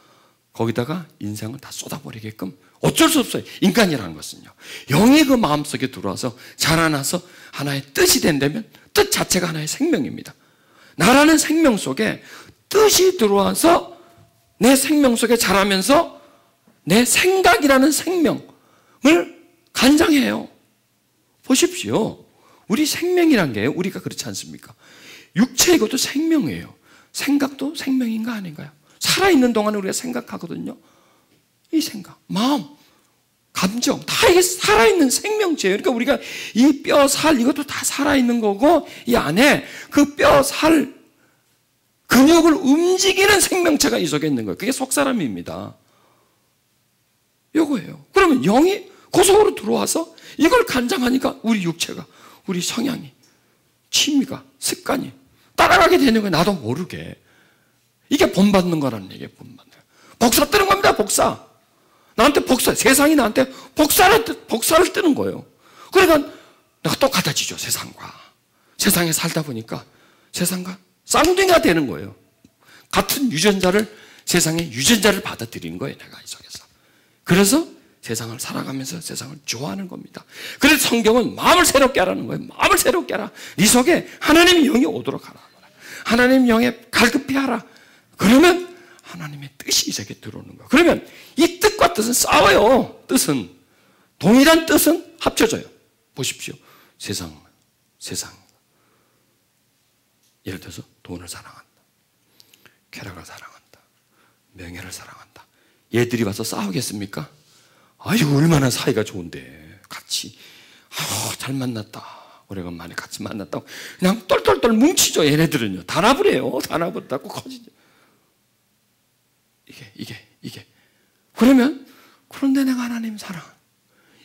거기다가 인생을 다 쏟아버리게끔 어쩔 수 없어요. 인간이라는 것은요. 영이 그 마음속에 들어와서 자라나서 하나의 뜻이 된다면 뜻 자체가 하나의 생명입니다. 나라는 생명 속에 뜻이 들어와서 내 생명 속에 자라면서 내 생각이라는 생명을 간장해요. 보십시오. 우리 생명이란 게 우리가 그렇지 않습니까? 육체 이것도 생명이에요. 생각도 생명인가 아닌가요? 살아있는 동안에 우리가 생각하거든요. 이 생각, 마음, 감정 다 이게 살아있는 생명체예요. 그러니까 우리가 이 뼈, 살 이것도 다 살아있는 거고 이 안에 그 뼈, 살, 근육을 움직이는 생명체가 이 속에 있는 거예요. 그게 속사람입니다. 요거예요. 그러면 영이 그 속으로 들어와서 이걸 간장하니까 우리 육체가, 우리 성향이, 취미가, 습관이 따라가게 되는 거예요. 나도 모르게. 이게 본받는 거라는 얘기예요. 본받는 거. 복사 뜨는 겁니다. 복사. 나한테 복사, 세상이 나한테 복사를 뜨는 거예요. 그러니까 내가 똑같아지죠. 세상과. 세상에 살다 보니까 세상과 쌍둥이가 되는 거예요. 같은 유전자를, 세상의 유전자를 받아들이는 거예요. 내가 이 속에서. 그래서 세상을 살아가면서 세상을 좋아하는 겁니다. 그래서 성경은 마음을 새롭게 하라는 거예요. 마음을 새롭게 하라. 네 속에 하나님의 영이 오도록 하라. 하나님의 영에 갈급해 하라. 그러면 하나님의 뜻이 이 속에 들어오는 거예요. 그러면 이 뜻과 뜻은 싸워요. 뜻은. 동일한 뜻은 합쳐져요. 보십시오. 세상. 예를 들어서 돈을 사랑한다. 쾌락을 사랑한다. 명예를 사랑한다. 얘들이 와서 싸우겠습니까? 아이고 얼마나 사이가 좋은데 같이 잘 만났다. 오래간만에 같이 만났다고 그냥 똘똘똘 뭉치죠. 얘네들은요. 단합을 해요. 단합을 닦고 커지죠. 이게 그런데 내가 하나님 사랑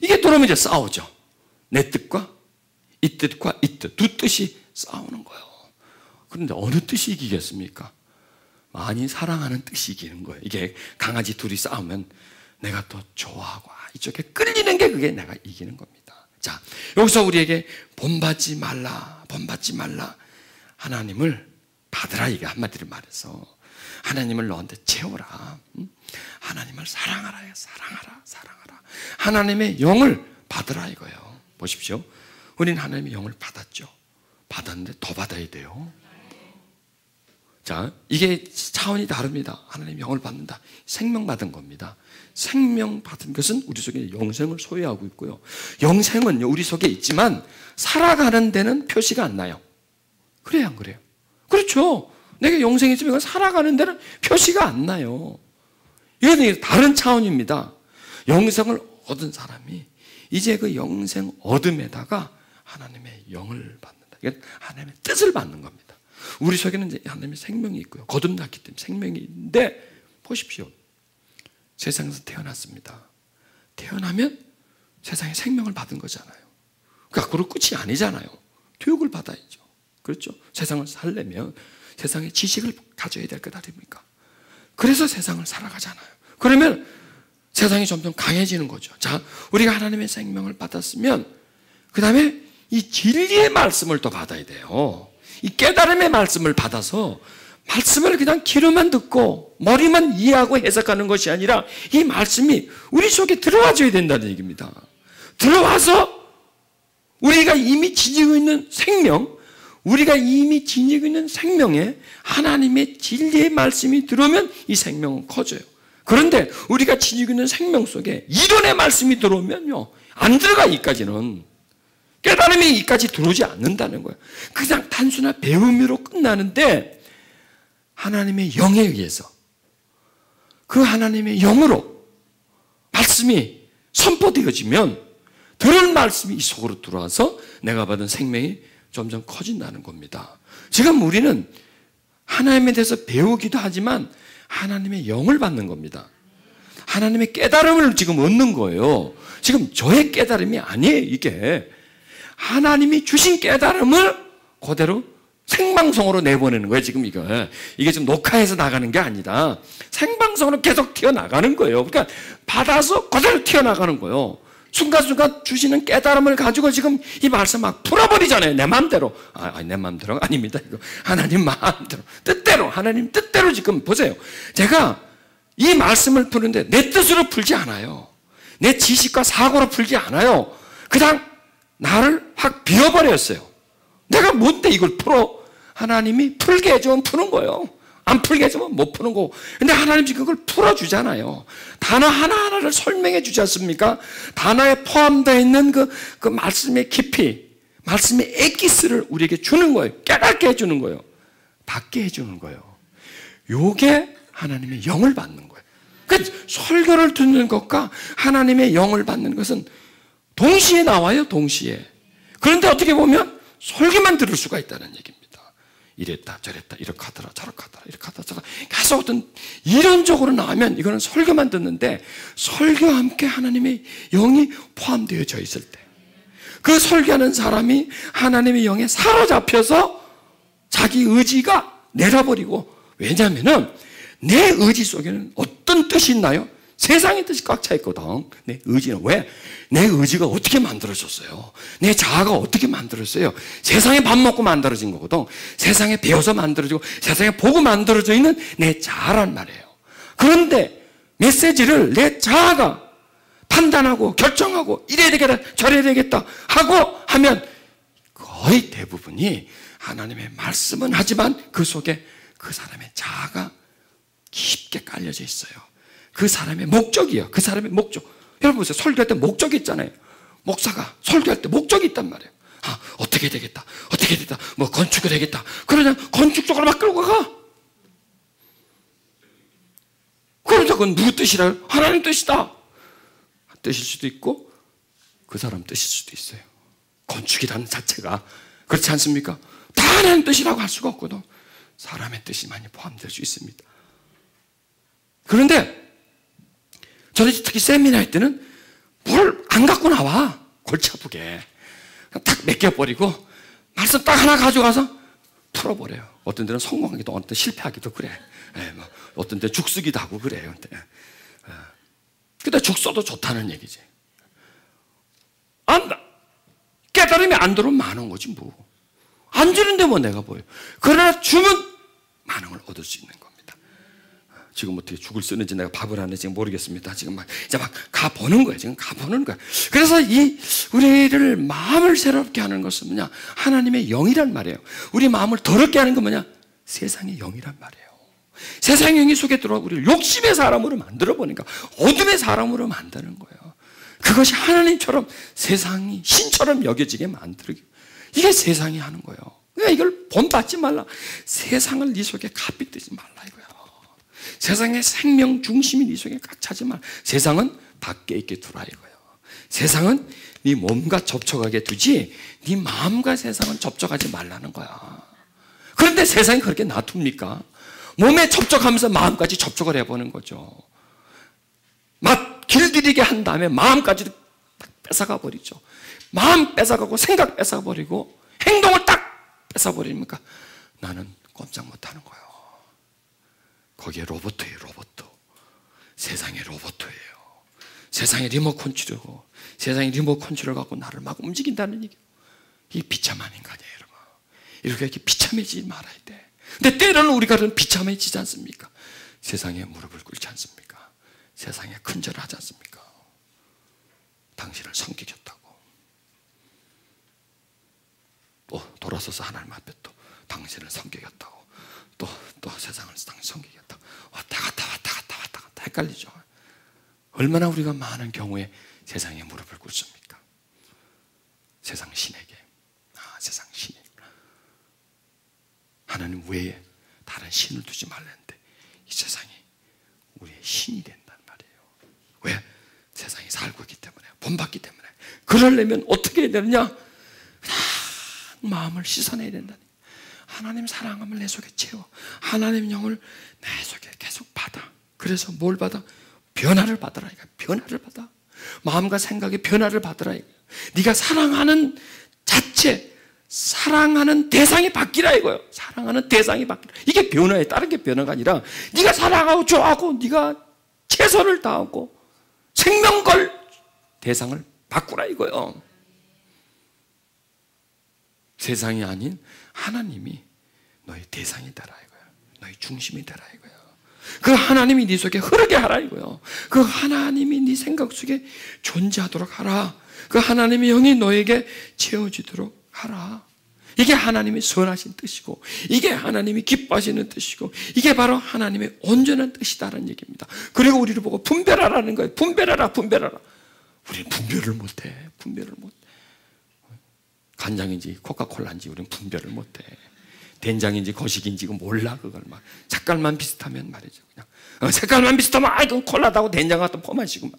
이게 들어오면 이제 싸우죠. 내 뜻과 이 뜻과 이 뜻 두 뜻이 싸우는 거예요. 그런데 어느 뜻이 이기겠습니까? 많이 사랑하는 뜻이 이기는 거예요. 이게 강아지 둘이 싸우면 내가 또 좋아하고 이쪽에 끌리는 게 그게 내가 이기는 겁니다. 자, 여기서 우리에게 본받지 말라. 하나님을 받으라. 이게 한마디로 말해서 하나님을 너한테 채워라. 하나님을 사랑하라. 하나님의 영을 받으라 이거예요. 보십시오. 우리는 하나님의 영을 받았죠. 받았는데 더 받아야 돼요. 자, 이게 차원이 다릅니다. 하나님의 영을 받는다. 생명 받은 겁니다. 생명 받은 것은 우리 속에 영생을 소유하고 있고요. 영생은 우리 속에 있지만 살아가는 데는 표시가 안 나요. 그래요, 안 그래요? 그렇죠. 내가 영생이 있으면 살아가는 데는 표시가 안 나요. 이건 다른 차원입니다. 영생을 얻은 사람이 이제 그 영생 얻음에다가 하나님의 영을 받는다. 이건 하나님의 뜻을 받는 겁니다. 우리 속에는 이제 하나님의 생명이 있고요. 거듭났기 때문에 생명이 있는데 보십시오. 세상에서 태어났습니다. 태어나면 세상에 생명을 받은 거잖아요. 그러니까 그로 끝이 아니잖아요. 교육을 받아야죠. 그렇죠? 세상을 살려면 세상의 지식을 가져야 될 것 아닙니까? 그래서 세상을 살아가잖아요. 그러면 세상이 점점 강해지는 거죠. 자, 우리가 하나님의 생명을 받았으면 그 다음에 이 진리의 말씀을 또 받아야 돼요. 이 깨달음의 말씀을 받아서 말씀을 그냥 귀로만 듣고 머리만 이해하고 해석하는 것이 아니라 이 말씀이 우리 속에 들어와줘야 된다는 얘기입니다. 들어와서 우리가 이미 지니고 있는 생명, 우리가 이미 지니고 있는 생명에 하나님의 진리의 말씀이 들어오면 이 생명은 커져요. 그런데 우리가 지니고 있는 생명 속에 이론의 말씀이 들어오면요, 안 들어가. 이까지는 깨달음이 이까지 들어오지 않는다는 거예요. 그냥 단순한 배움으로 끝나는데 하나님의 영에 의해서 그 하나님의 영으로 말씀이 선포되어지면 들은 말씀이 이 속으로 들어와서 내가 받은 생명이 점점 커진다는 겁니다. 지금 우리는 하나님에 대해서 배우기도 하지만 하나님의 영을 받는 겁니다. 하나님의 깨달음을 지금 얻는 거예요. 지금 저의 깨달음이 아니에요. 이게 하나님이 주신 깨달음을 그대로 생방송으로 내보내는 거예요. 지금 이게 지금 녹화해서 나가는 게 아니라 생방송으로 계속 튀어나가는 거예요. 그러니까 받아서 그대로 튀어나가는 거예요. 순간순간 주시는 깨달음을 가지고 지금 이 말씀 막 풀어버리잖아요. 내 마음대로. 내 마음대로가 아닙니다. 이거 하나님 마음대로, 뜻대로, 하나님 뜻대로. 지금 보세요. 제가 이 말씀을 푸는데 내 뜻으로 풀지 않아요. 내 지식과 사고로 풀지 않아요. 그냥 나를 확 비워버렸어요. 내가 뭔데 이걸 풀어? 하나님이 풀게 해주면 푸는 거예요. 안 풀게 해주면 못 푸는 거고. 근데 하나님 지금 그걸 풀어주잖아요. 단어 하나하나를 설명해 주지 않습니까? 단어에 포함되어 있는 그 말씀의 깊이, 말씀의 엑기스를 우리에게 주는 거예요. 깨닫게 해주는 거예요. 받게 해주는 거예요. 요게 하나님의 영을 받는 거예요. 그러니까 설교를 듣는 것과 하나님의 영을 받는 것은 동시에 나와요. 동시에. 그런데 어떻게 보면 설교만 들을 수가 있다는 얘기입니다. 이랬다 저랬다 이렇게 하더라 저렇게 하더라 이렇게 하더라 저렇게 계속 어떤 이론적으로 나오면 이거는 설교만 듣는데, 설교와 함께 하나님의 영이 포함되어져 있을 때 그 설교하는 사람이 하나님의 영에 사로잡혀서 자기 의지가 내려버리고, 왜냐하면 내 의지 속에는 어떤 뜻이 있나요? 세상의 뜻이 꽉 차 있거든. 내 의지는 왜? 내 의지가 어떻게 만들어졌어요? 내 자아가 어떻게 만들어졌어요? 세상에 밥 먹고 만들어진 거거든. 세상에 배워서 만들어지고 세상에 보고 만들어져 있는 내 자아란 말이에요. 그런데 메시지를 내 자아가 판단하고 결정하고 이래야 되겠다 저래야 되겠다 하고 하면 거의 대부분이 하나님의 말씀은 하지만 그 속에 그 사람의 자아가 깊게 깔려져 있어요. 그 사람의 목적이에요. 그 사람의 목적. 여러분 보세요. 설교할 때 목적이 있잖아요. 목사가 설교할 때 목적이 있단 말이에요. 어떻게 되겠다. 어떻게 되겠다. 뭐 건축이 되겠다. 그러냐 건축 쪽으로 막 끌고 가. 그러자 그건 누구 뜻이라요? 하나님 뜻이다. 뜻일 수도 있고 그 사람 뜻일 수도 있어요. 건축이라는 자체가 그렇지 않습니까? 다 하나님 뜻이라고 할 수가 없거든. 사람의 뜻이 많이 포함될 수 있습니다. 그런데 저는 특히 세미나 할 때는 뭘 안 갖고 나와. 골치 아프게. 딱 맡겨버리고 말씀 딱 하나 가져가서 풀어버려요. 어떤 데는 성공하기도, 어떤 데 실패하기도 그래. 뭐 어떤 데 죽쓰기도 하고 그래요. 근데 죽써도 좋다는 얘기지. 깨달음이 안 들어오면 많은 거지 뭐. 안 주는데 뭐 내가 보여. 그러나 주면 많은 걸 얻을 수 있는 겁니다. 지금 어떻게 죽을 쓰는지 내가 밥을 하는지 모르겠습니다. 지금 이제 막 가보는 거예요. 지금 가보는 거예요. 그래서 우리를 마음을 새롭게 하는 것은 뭐냐? 하나님의 영이란 말이에요. 우리 마음을 더럽게 하는 건 뭐냐? 세상의 영이란 말이에요. 세상의 영이 속에 들어와 우리를 욕심의 사람으로 만들어 보니까 어둠의 사람으로 만드는 거예요. 그것이 하나님처럼 세상이 신처럼 여겨지게 만들기. 이게 세상이 하는 거예요. 그러니까 이걸 본받지 말라. 세상을 네 속에 가삐 뜨지 말라 이거야. 세상의 생명 중심이 네 속에 꽉 차지 말. 세상은 밖에 있게 두라 이거예요. 세상은 네 몸과 접촉하게 두지 네 마음과 세상은 접촉하지 말라는 거야. 그런데 세상이 그렇게 놔둡니까? 몸에 접촉하면서 마음까지 접촉을 해보는 거죠. 길들이게 한 다음에 마음까지도 뺏어가 버리죠. 마음 뺏어가고 생각 뺏어버리고 행동을 딱 뺏어버리니까 나는 꼼짝 못하는 거예요. 거기에 로봇이에요. 로봇. 세상의 로봇이에요. 세상의 리모컨 컨트롤이고 세상의 리모컨 컨트롤을 갖고 나를 막 움직인다는 얘기예요. 이게 비참한 인간이에요. 여러분. 이렇게 비참해지지 말아야 돼. 근데 때로는 우리가 비참해지지 않습니까? 세상에 무릎을 꿇지 않습니까? 세상에 큰절을 하지 않습니까? 당신을 섬기겠다고. 또 돌아서서 하나님 앞에 또 당신을 섬기겠다고. 또 세상을 섬기겠다고. 왔다 갔다 헷갈리죠. 얼마나 우리가 많은 경우에 세상에 무릎을 꿇습니까? 세상 신에게. 세상 신이. 하나님 외에 다른 신을 두지 말랬는데 이 세상이 우리의 신이 된단 말이에요. 왜? 세상에 살고 있기 때문에, 본받기 때문에. 그러려면 어떻게 해야 되느냐? 마음을 씻어내야 된다. 하나님 사랑함을 내 속에 채워. 하나님 영을 내 속에 계속 받아. 그래서 뭘 받아? 변화를 받아라. 변화를 받아. 마음과 생각의 변화를 받으라. 네가 사랑하는 자체, 사랑하는 대상이 바뀌라 이거예요. 사랑하는 대상이 바뀌라. 이게 변화예요. 다른 게 변화가 아니라 네가 사랑하고 좋아하고 네가 최선을 다하고 생명 걸 대상을 바꾸라 이거예요. 세상이 아닌 하나님이 너의 대상이 되라 이거예요. 너의 중심이 되라 이거예요. 그 하나님이 네 속에 흐르게 하라 이거예요. 그 하나님이 네 생각 속에 존재하도록 하라. 그 하나님의 영이 너에게 채워지도록 하라. 이게 하나님의 선하신 뜻이고, 이게 하나님이 기뻐하시는 뜻이고, 이게 바로 하나님의 온전한 뜻이다라는 얘기입니다. 그리고 우리를 보고 분별하라는 거예요. 분별하라, 분별하라. 우리는 분별을 못해. 분별을 못해. 간장인지 코카콜라인지 우리는 분별을 못해. 된장인지 거식인지 몰라. 그걸 막 색깔만 비슷하면 말이죠. 그냥 색깔만 비슷하면 이건 콜라다고 된장 갖다 퍼마시고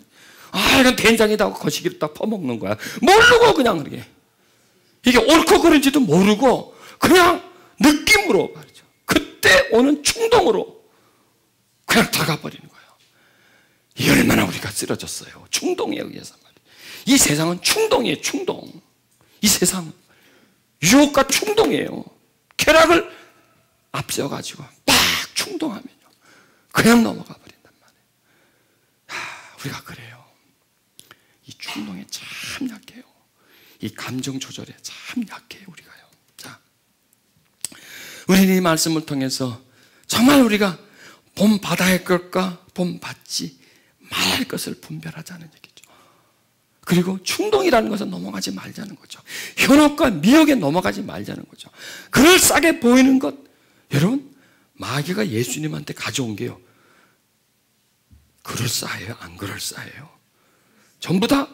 이건 된장이다고 거식이다 퍼먹는 거야. 모르고 그냥 그렇게. 이게 옳고 그른지도 모르고 그냥 느낌으로 말이죠. 그때 오는 충동으로 그냥 들어가 버리는 거예요. 이 얼마나 우리가 쓰러졌어요. 충동에 의해서 말이에요. 이 세상은 충동이에요. 충동. 이 세상 유혹과 충동이에요. 쾌락을 앞세워가지고 막 충동하면요 그냥 넘어가 버린단 말이에요. 우리가 그래요. 이 충동에 참 약해요. 이 감정 조절에 참 약해요. 우리가요. 자, 우리는 이 말씀을 통해서 정말 우리가 본 받아야 할 것과 본 받지 말아야 할 것을 분별하자는 얘기죠. 그리고 충동이라는 것은 넘어가지 말자는 거죠. 현혹과 미혹에 넘어가지 말자는 거죠. 그럴싸하게 보이는 것, 여러분 마귀가 예수님한테 가져온 게요 그럴싸해요? 안 그럴싸해요? 전부 다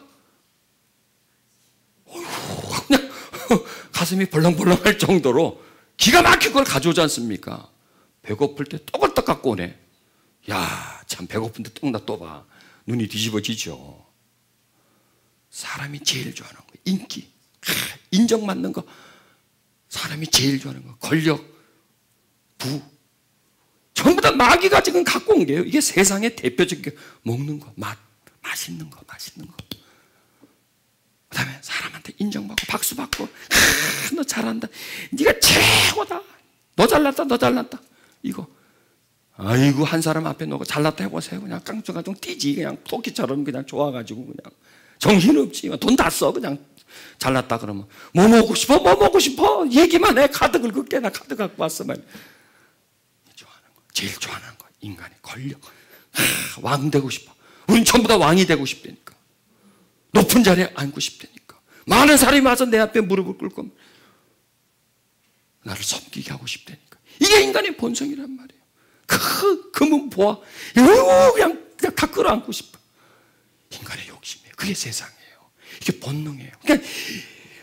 그냥 가슴이 벌렁벌렁할 정도로 기가 막힌 걸 가져오지 않습니까? 배고플 때 떡을 갖고 오네. 야, 참 배고픈데 떡 나 또 봐. 눈이 뒤집어지죠. 사람이 제일 좋아하는 거, 인기, 인정받는 거, 사람이 제일 좋아하는 거, 권력, 부, 전부 다 마귀가 지금 갖고 온 게요. 이게 세상의 대표적인 게 먹는 거, 맛있는 거, 그 다음에 사람한테 인정받고 박수받고, 너 잘한다, 네가 최고다, 너 잘났다, 이거. 아이고, 한 사람 앞에 놓고 잘났다 해보세요. 그냥 깡충깡충 뛰지. 그냥 토끼처럼 그냥 좋아가지고 그냥. 정신없지. 돈 다 써. 그냥 잘났다 그러면. 뭐 먹고 싶어? 얘기만 해. 카드 긁을게. 나 카드 갖고 왔어. 말. 좋아하는 거. 제일 좋아하는 거. 인간의 권력. 왕 되고 싶어. 우린 전부 다 왕이 되고 싶다니까. 높은 자리에 앉고 싶다니까. 많은 사람이 와서 내 앞에 무릎을 꿇고 나를 섬기게 하고 싶다니까. 이게 인간의 본성이란 말이에요. 금은 보아. 그냥 다 끌어안고 싶어. 인간의 욕심이에요. 그게 세상이에요. 이게 본능이에요. 그러니까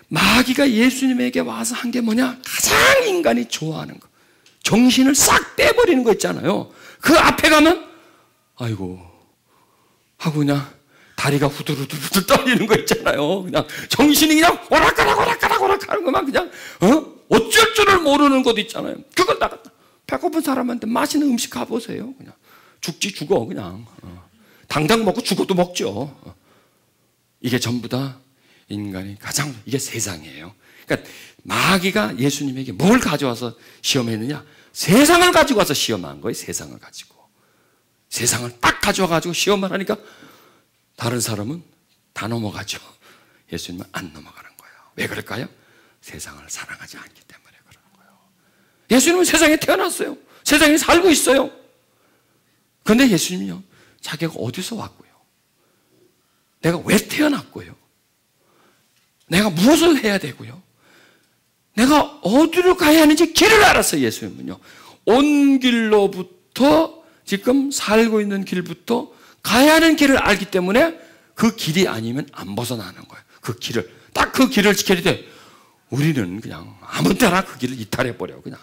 마귀가 예수님에게 와서 한 게 뭐냐? 가장 인간이 좋아하는 거. 정신을 싹 빼버리는 거 있잖아요. 그 앞에 가면 아이고 하고 그냥 다리가 후들후들 떨리는 거 있잖아요. 그냥 정신이 그냥 오락가락 하는 것만 그냥 어쩔 줄을 모르는 것도 있잖아요. 그걸 나갔다. 배고픈 사람한테 맛있는 음식 가보세요. 그냥 죽지 죽어 그냥. 당장 먹고 죽어도 먹죠. 이게 전부 다 인간이 가장 이게 세상이에요. 그러니까 마귀가 예수님에게 뭘 가져와서 시험했느냐? 세상을 가지고 와서 시험한 거예요. 세상을 가지고. 세상을 딱 가져와가지고 시험을 하니까 다른 사람은 다 넘어가죠. 예수님은 안 넘어가는 거예요. 왜 그럴까요? 세상을 사랑하지 않기 때문에 그러는 거예요. 예수님은 세상에 태어났어요. 세상에 살고 있어요. 그런데 예수님은요, 자기가 어디서 왔고요? 내가 왜 태어났고요? 내가 무엇을 해야 되고요? 내가 어디로 가야 하는지 길을 알았어요. 예수님은요. 온 길로부터 지금 살고 있는 길부터 가야 하는 길을 알기 때문에 그 길이 아니면 안 벗어나는 거예요. 그 길을 딱 그 길을 지켜야 돼. 우리는 그냥 아무 때나 그 길을 이탈해버려. 그냥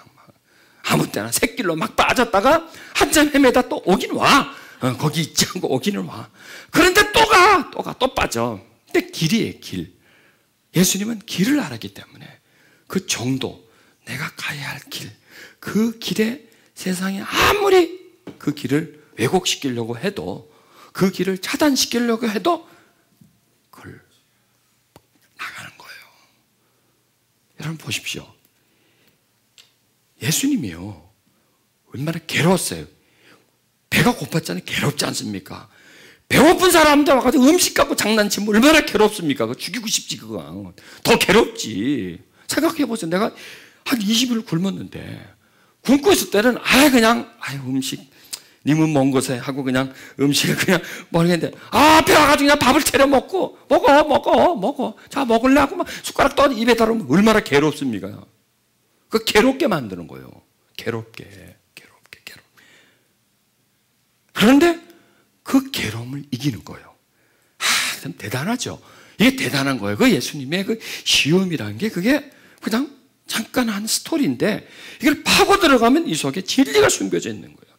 아무 때나 새길로 막 빠졌다가 한참 헤매다 또 오긴 와. 거기 있지 않고 오기는 와. 그런데 또 빠져. 근데 길이에요, 길. 예수님은 길을 알았기 때문에 그 정도, 내가 가야 할 길, 그 길에 세상이 아무리 그 길을 왜곡시키려고 해도, 그 길을 차단시키려고 해도 그걸 나가는 거예요. 여러분 보십시오. 예수님이요, 얼마나 괴로웠어요. 배가 고팠잖아요. 괴롭지 않습니까? 배고픈 사람한테 와가지고 음식 갖고 장난치면 얼마나 괴롭습니까? 그거 죽이고 싶지, 그거. 더 괴롭지. 생각해보세요. 내가 한 20일 굶었는데, 굶고 있을 때는 그냥 음식 님은 먼 곳에 하고 그냥 음식을 그냥 모르겠는데, 배가 가지고 그냥 밥을 차려 먹고, 먹어. 자, 먹을래? 하고 막 숟가락 떠 입에 달으면 얼마나 괴롭습니까? 그 괴롭게 만드는 거예요. 괴롭게. 그런데 그 괴로움을 이기는 거예요. 참 대단하죠. 이게 대단한 거예요. 그 예수님의 그 시험이라는 게 그게 그냥 잠깐 한 스토리인데, 이걸 파고 들어가면 이 속에 진리가 숨겨져 있는 거예요.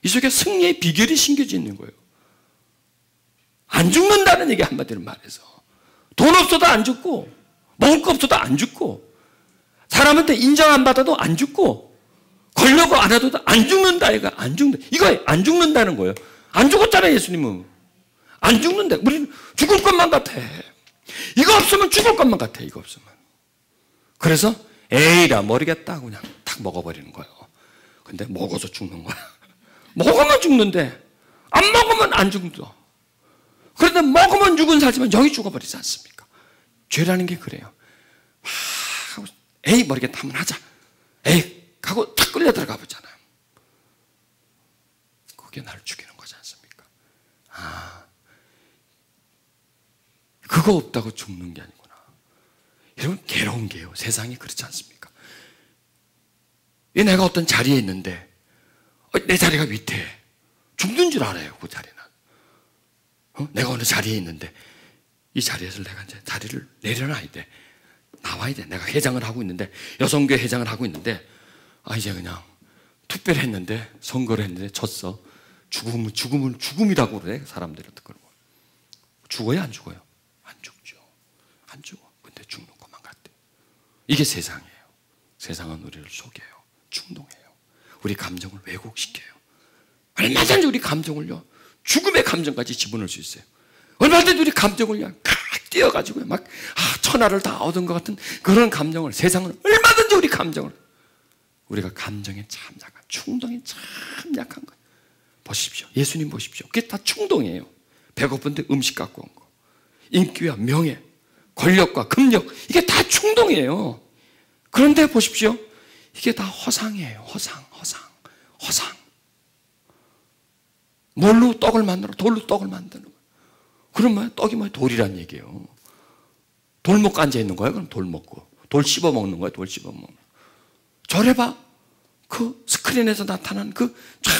이 속에 승리의 비결이 숨겨져 있는 거예요. 안 죽는다는 얘기, 한마디로 말해서. 돈 없어도 안 죽고, 먹을 거 없어도 안 죽고, 사람한테 인정 안 받아도 안 죽고, 걸려고 안 해도 안 죽는다. 이거 안 죽는다. 이거 안 죽는다는 거예요. 안 죽었잖아요, 예수님은. 안 죽는다. 우리는 죽을 것만 같아. 이거 없으면 죽을 것만 같아, 이거 없으면. 그래서 에이라 모르겠다 그냥 탁 먹어버리는 거예요. 근데 먹어서 죽는 거야. 먹으면 죽는데 안 먹으면 안 죽는다. 그런데 먹으면 죽은 살지만 영이 죽어버리지 않습니까? 죄라는 게 그래요. 에이 모르겠다 한번 하자. 에이 하고 탁 끌려 들어가 보잖아요. 그게 나를 죽이는 거지 않습니까? 그거 없다고 죽는 게 아니구나. 여러분 괴로운 게요, 세상이 그렇지 않습니까? 내가 어떤 자리에 있는데 내 자리가 위태해. 죽는 줄 알아요, 그 자리는. 내가 어느 자리에 있는데 이 자리에서 내가 이제 자리를 내려놔야 돼. 나와야 돼. 내가 회장을 하고 있는데, 여성교회 회장을 하고 있는데, 이제 그냥 투표를 했는데, 선거를 했는데 졌어. 죽음이라고 그래, 사람들이. 죽어요, 안 죽어요? 안 죽죠. 안 죽어. 근데 죽는 것만 같아. 이게 세상이에요. 세상은 우리를 속여요. 충동해요. 우리 감정을 왜곡시켜요. 얼마든지 우리 감정을요, 죽음의 감정까지 집어넣을 수 있어요. 얼마든지 우리 감정을 그냥 뛰어가지고 막 천하를 다 얻은 것 같은 그런 감정을, 세상은 얼마든지 우리 감정을, 우리가 감정에 참 약한, 충동에 참 약한 거예요. 보십시오. 예수님 보십시오. 그게 다 충동이에요. 배고픈데 음식 갖고 온 거, 인기와 명예, 권력과 금력, 이게 다 충동이에요. 그런데 보십시오. 이게 다 허상이에요. 허상. 뭘로 떡을 만들어? 돌로 떡을 만드는 거예요. 그럼 뭐야? 떡이 뭐야? 돌이란 얘기예요. 돌 먹고 앉아있는 거야? 그럼 돌 먹고. 돌 씹어 먹는 거야? 돌 씹어 먹는 거야. 저래봐. 그 스크린에서 나타난 그 쫙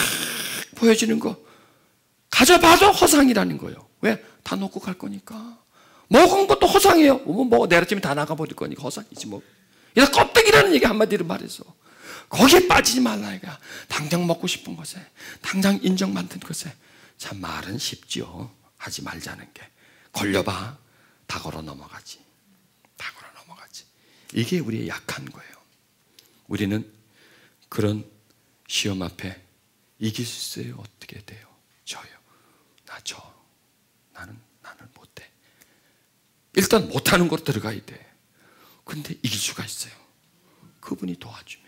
보여지는 거 가져봐도 허상이라는 거예요. 왜? 다 놓고 갈 거니까. 먹은 것도 허상이에요. 뭐 내일 아침에 다 나가버릴 거니까 허상이지 뭐. 이거 껍데기라는 얘기, 한마디로 말해서. 거기에 빠지지 말라 이거야. 당장 먹고 싶은 것에, 당장 인정받는 것에. 참 말은 쉽지요. 하지 말자는 게. 걸려봐. 다 걸어 넘어가지. 이게 우리의 약한 거예요. 우리는 그런 시험 앞에 이길 수 있어요? 어떻게 돼요? 저요. 나는 못해. 일단 못하는 거로 들어가야 돼. 근데 이길 수가 있어요. 그분이 도와주면,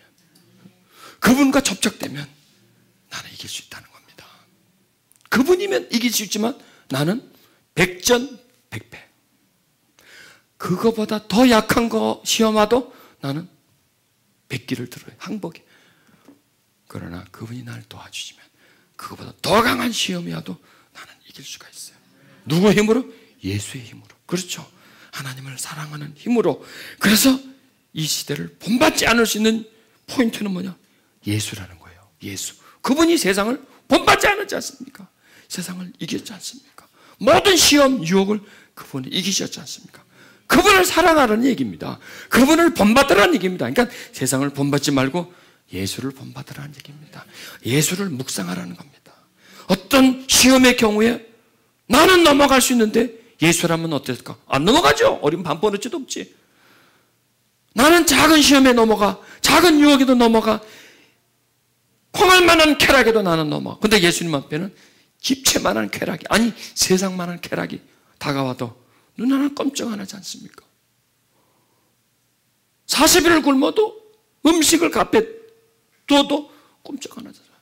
그분과 접촉되면 나는 이길 수 있다는 겁니다. 그분이면 이길 수 있지만 나는 백전백패. 그거보다 더 약한 거 시험하도 나는 백기를 들어요. 항복해. 그러나 그분이 나를 도와주시면 그거보다 더 강한 시험이 와도 나는 이길 수가 있어요. 누구의 힘으로? 예수의 힘으로. 그렇죠. 하나님을 사랑하는 힘으로. 그래서 이 시대를 본받지 않을 수 있는 포인트는 뭐냐? 예수라는 거예요. 예수. 그분이 세상을 본받지 않았지 않습니까? 세상을 이겼지 않습니까? 모든 시험, 유혹을 그분이 이기셨지 않습니까? 그분을 사랑하라는 얘기입니다. 그분을 본받으라는 얘기입니다. 그러니까 세상을 본받지 말고 예수를 본받으라는 얘기입니다. 예수를 묵상하라는 겁니다. 어떤 시험의 경우에 나는 넘어갈 수 있는데 예수라면 어땠을까? 안 넘어가죠. 어린 반버릇지도 없지. 나는 작은 시험에 넘어가, 작은 유혹에도 넘어가, 콩알만한 쾌락에도 나는 넘어가. 근데 예수님 앞에는 집채만한 쾌락이, 아니 세상만한 쾌락이 다가와도 눈 하나 깜짝 안 하지 않습니까? 40일을 굶어도 음식을 값에 둬도 꼼짝 안 하잖아요.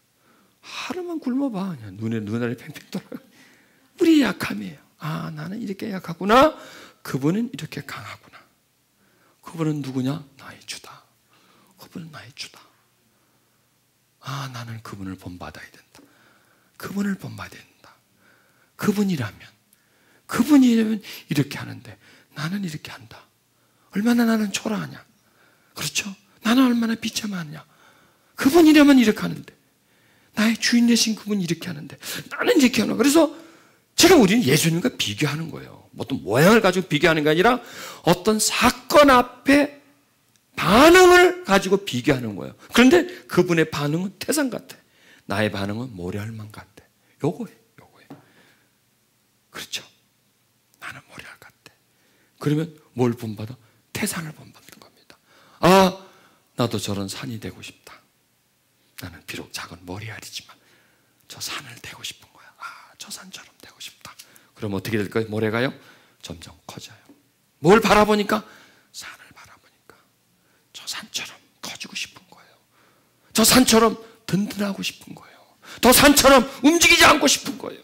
하루만 굶어봐. 그냥 눈알이 팽팽 돌아가. 우리의 약함이에요. 아, 나는 이렇게 약하구나. 그분은 이렇게 강하구나. 그분은 누구냐? 나의 주다. 그분은 나의 주다. 아, 나는 그분을 본받아야 된다. 그분을 본받아야 된다. 그분이라면 이렇게 하는데 나는 이렇게 한다. 얼마나 나는 초라하냐. 그렇죠? 나는 얼마나 비참하냐. 그분이라면 이렇게 하는데, 나의 주인 되신 그분이 이렇게 하는데 나는 이렇게 하나. 그래서 제가 우리는 예수님과 비교하는 거예요. 어떤 모양을 가지고 비교하는 게 아니라 어떤 사건 앞에 반응을 가지고 비교하는 거예요. 그런데 그분의 반응은 태산 같아. 나의 반응은 모래알만 같아. 요거예요. 그렇죠? 나는 모래알 같아. 그러면 뭘 본받아? 태산을 본받는 겁니다. 아, 나도 저런 산이 되고 싶다. 나는 비록 작은 모래알이지만 저 산을 되고 싶은 거야. 아, 저 산처럼 되고 싶다. 그럼 어떻게 될까요? 모래가요? 점점 커져요. 뭘 바라보니까? 산을 바라보니까 저 산처럼 커지고 싶은 거예요. 저 산처럼 든든하고 싶은 거예요. 저 산처럼 움직이지 않고 싶은 거예요.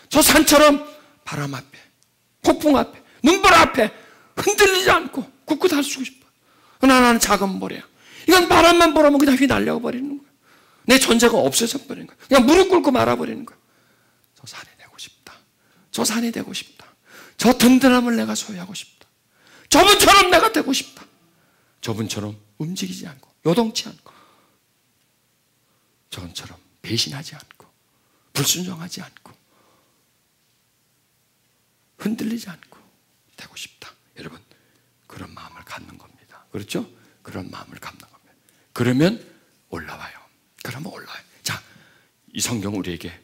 저 산처럼 바람 앞에, 폭풍 앞에, 눈볼 앞에 흔들리지 않고 굳굳 할 수 싶어요. 나는 작은 모래야. 이건 바람만 불어면 그냥 휘날려 버리는 거예요. 내 존재가 없어져 버리는 거예요. 그냥 무릎 꿇고 말아버리는 거예요. 저 산이 되고 싶다. 저 산이 되고 싶다. 저 든든함을 내가 소유하고 싶다. 저분처럼 내가 되고 싶다. 저분처럼 움직이지 않고 요동치 않고 저분처럼 배신하지 않고 불순종하지 않고 흔들리지 않고 되고 싶다. 여러분, 그런 마음을 갖는 겁니다. 그렇죠? 그런 마음을 갖는 겁니다. 그러면 올라와요. 그러면 올라와요. 자, 이 성경 우리에게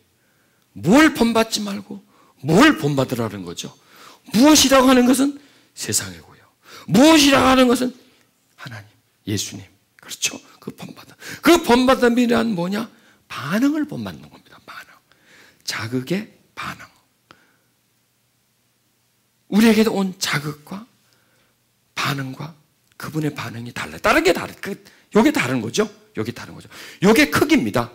뭘 본받지 말고 뭘 본받으라는 거죠. 무엇이라고 하는 것은 세상이고요. 무엇이라고 하는 것은 하나님, 예수님. 그렇죠? 그 본받음이란 뭐냐? 반응을 본받는 겁니다. 반응. 자극의 반응. 우리에게도 온 자극과 반응과 그분의 반응이 달라요. 다른 게 다른, 요게 다른 거죠? 요게 다른 거죠. 요게 크기입니다.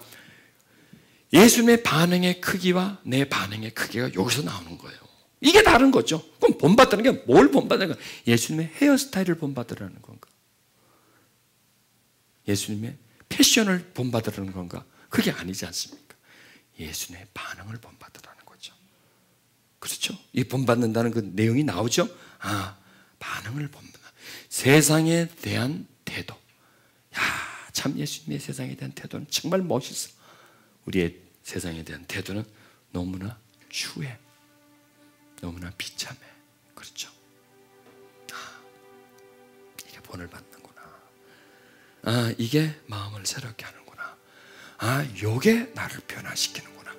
예수님의 반응의 크기와 내 반응의 크기가 여기서 나오는 거예요. 이게 다른 거죠. 그럼 본받는 게 뭘 본받는 건가? 예수님의 헤어스타일을 본받으라는 건가? 예수님의 패션을 본받으라는 건가? 그게 아니지 않습니까? 예수님의 반응을 본받으라는 거죠. 그렇죠? 이 본받는다는 그 내용이 나오죠? 아, 반응을 본받는. 세상에 대한 태도. 야, 참 예수님의 세상에 대한 태도는 정말 멋있어. 우리의 세상에 대한 태도는 너무나 추해. 너무나 비참해. 그렇죠? 아, 이게 본을 받는구나. 아, 이게 마음을 새롭게 하는구나. 아, 요게 나를 변화시키는구나.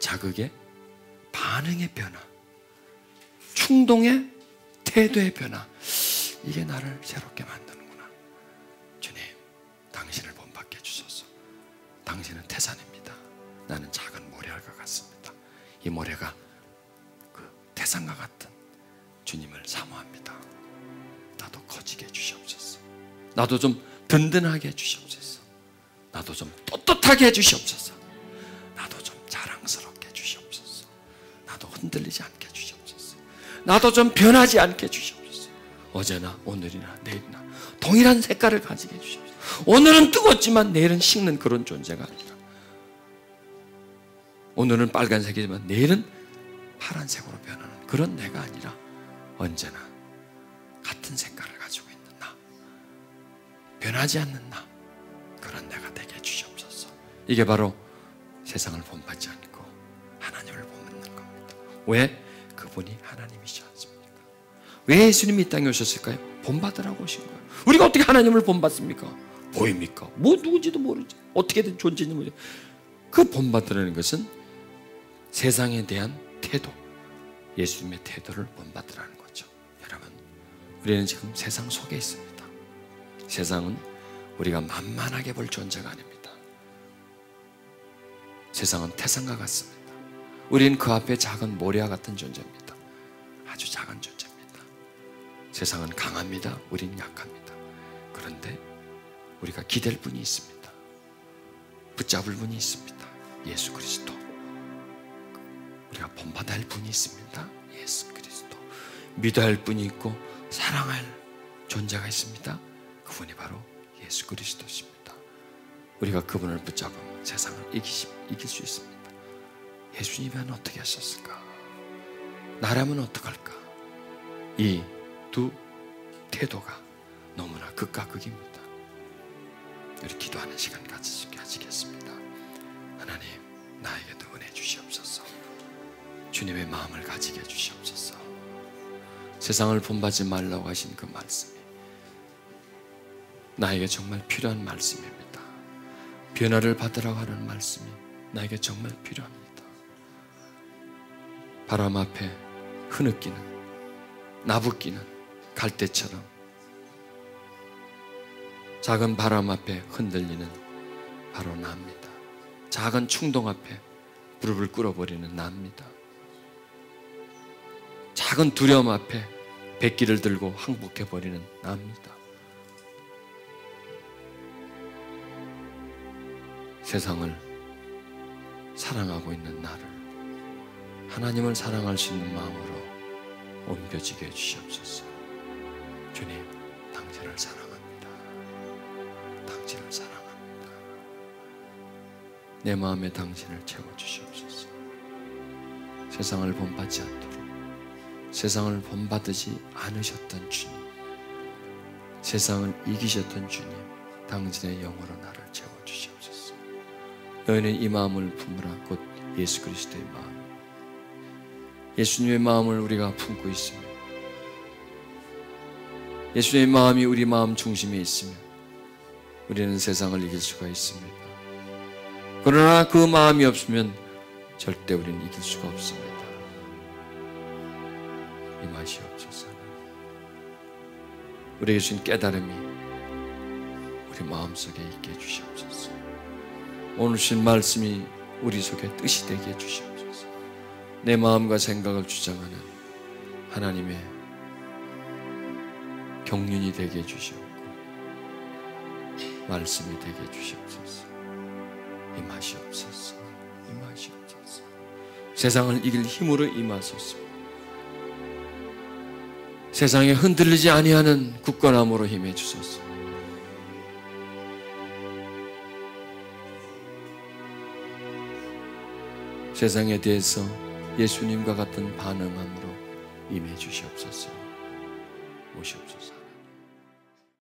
자극의 반응의 변화, 충동의 태도의 변화, 이게 나를 새롭게 만드는구나. 주님, 당신을 본받게 해주소서. 당신은 태산입니다. 나는 작은 모래알과 같습니다. 이 모래가 그 태산과 같은 주님을 사모합니다. 나도 커지게 해주시옵소서. 나도 좀 든든하게 해주시옵소서. 나도 좀 떳떳하게 해주시옵소서. 나도 좀 자랑스럽게 해주시옵소서. 나도 흔들리지 않게 해주시옵소서. 나도 좀 변하지 않게 해주시옵소서. 어제나 오늘이나 내일이나 동일한 색깔을 가지게 해주시옵소서. 오늘은 뜨겁지만 내일은 식는 그런 존재가 아니라, 오늘은 빨간색이지만 내일은 파란색으로 변하는 그런 내가 아니라 언제나 같은 색깔을 가지고 있는 나, 변하지 않는 나, 그런 내가 되게 해주시옵소서. 이게 바로 세상을 본받지 않고 하나님을 본받는 겁니다. 왜? 그분이 하나님이시지 않습니까? 왜 예수님이 이 땅에 오셨을까요? 본받으라고 오신 거예요. 우리가 어떻게 하나님을 본받습니까? 보입니까? 뭐 누군지도 모르지. 어떻게 된 존재인지 모르지. 그 본받으라는 것은 세상에 대한 태도, 예수님의 태도를 본받으라는 거죠. 여러분, 우리는 지금 세상 속에 있습니다. 세상은 우리가 만만하게 볼 존재가 아닙니다. 세상은 태산과 같습니다. 우리는 그 앞에 작은 모래와 같은 존재입니다. 아주 작은 존재입니다. 세상은 강합니다. 우리는 약합니다. 그런데 우리가 기댈 분이 있습니다. 붙잡을 분이 있습니다. 예수 그리스도. 우리가 본받아야 할 분이 있습니다. 예수 그리스도. 믿어야 할 분이 있고 사랑할 존재가 있습니다. 그분이 바로 예수 그리스도십니다. 우리가 그분을 붙잡으면 세상을 이길 수 있습니다. 예수님은 어떻게 하셨을까? 나라면 어떡할까? 이 두 태도가 너무나 극과 극입니다. 우리 기도하는 시간 가지겠습니다. 하나님, 나에게도 은혜 주시옵소서. 주님의 마음을 가지게 해주시옵소서. 세상을 본받지 말라고 하신 그 말씀이 나에게 정말 필요한 말씀입니다. 변화를 받으라고 하는 말씀이 나에게 정말 필요합니다. 바람 앞에 흐느끼는, 나부끼는 갈대처럼 작은 바람 앞에 흔들리는 바로 나입니다. 작은 충동 앞에 무릎을 꿇어버리는 나입니다. 작은 두려움 앞에 백기를 들고 항복해버리는 나입니다. 세상을 사랑하고 있는 나를 하나님을 사랑할 수 있는 마음으로 옮겨지게 해주시옵소서. 주님, 당신을 사랑합니다. 당신을 사랑합니다. 내 마음에 당신을 채워주시옵소서. 세상을 본받지 않도록, 세상을 본받지 않으셨던 주님, 세상을 이기셨던 주님, 당신의 영으로 나를 채워주시옵소서. 너희는 이 마음을 품으라. 곧 예수 그리스도의 마음, 예수님의 마음을 우리가 품고 있으며 예수님의 마음이 우리 마음 중심에 있으면 우리는 세상을 이길 수가 있습니다. 그러나 그 마음이 없으면 절대 우리는 이길 수가 없습니다. 임하시옵소서. 우리에게 주신 깨달음이 우리 마음속에 있게 해주시옵소서. 오늘 주신 말씀이 우리 속에 뜻이 되게 해주시옵소서. 내 마음과 생각을 주장하는 하나님의 경륜이 되게 해주시옵고 말씀이 되게 해주시옵소서. 임하시옵소서. 임하시옵소서. 세상을 이길 힘으로 임하소서. 세상에 흔들리지 아니하는 굳건함으로 힘해 주소서. 세상에 대해서 예수님과 같은 반응함으로 임해 주시옵소서. 오시옵소서.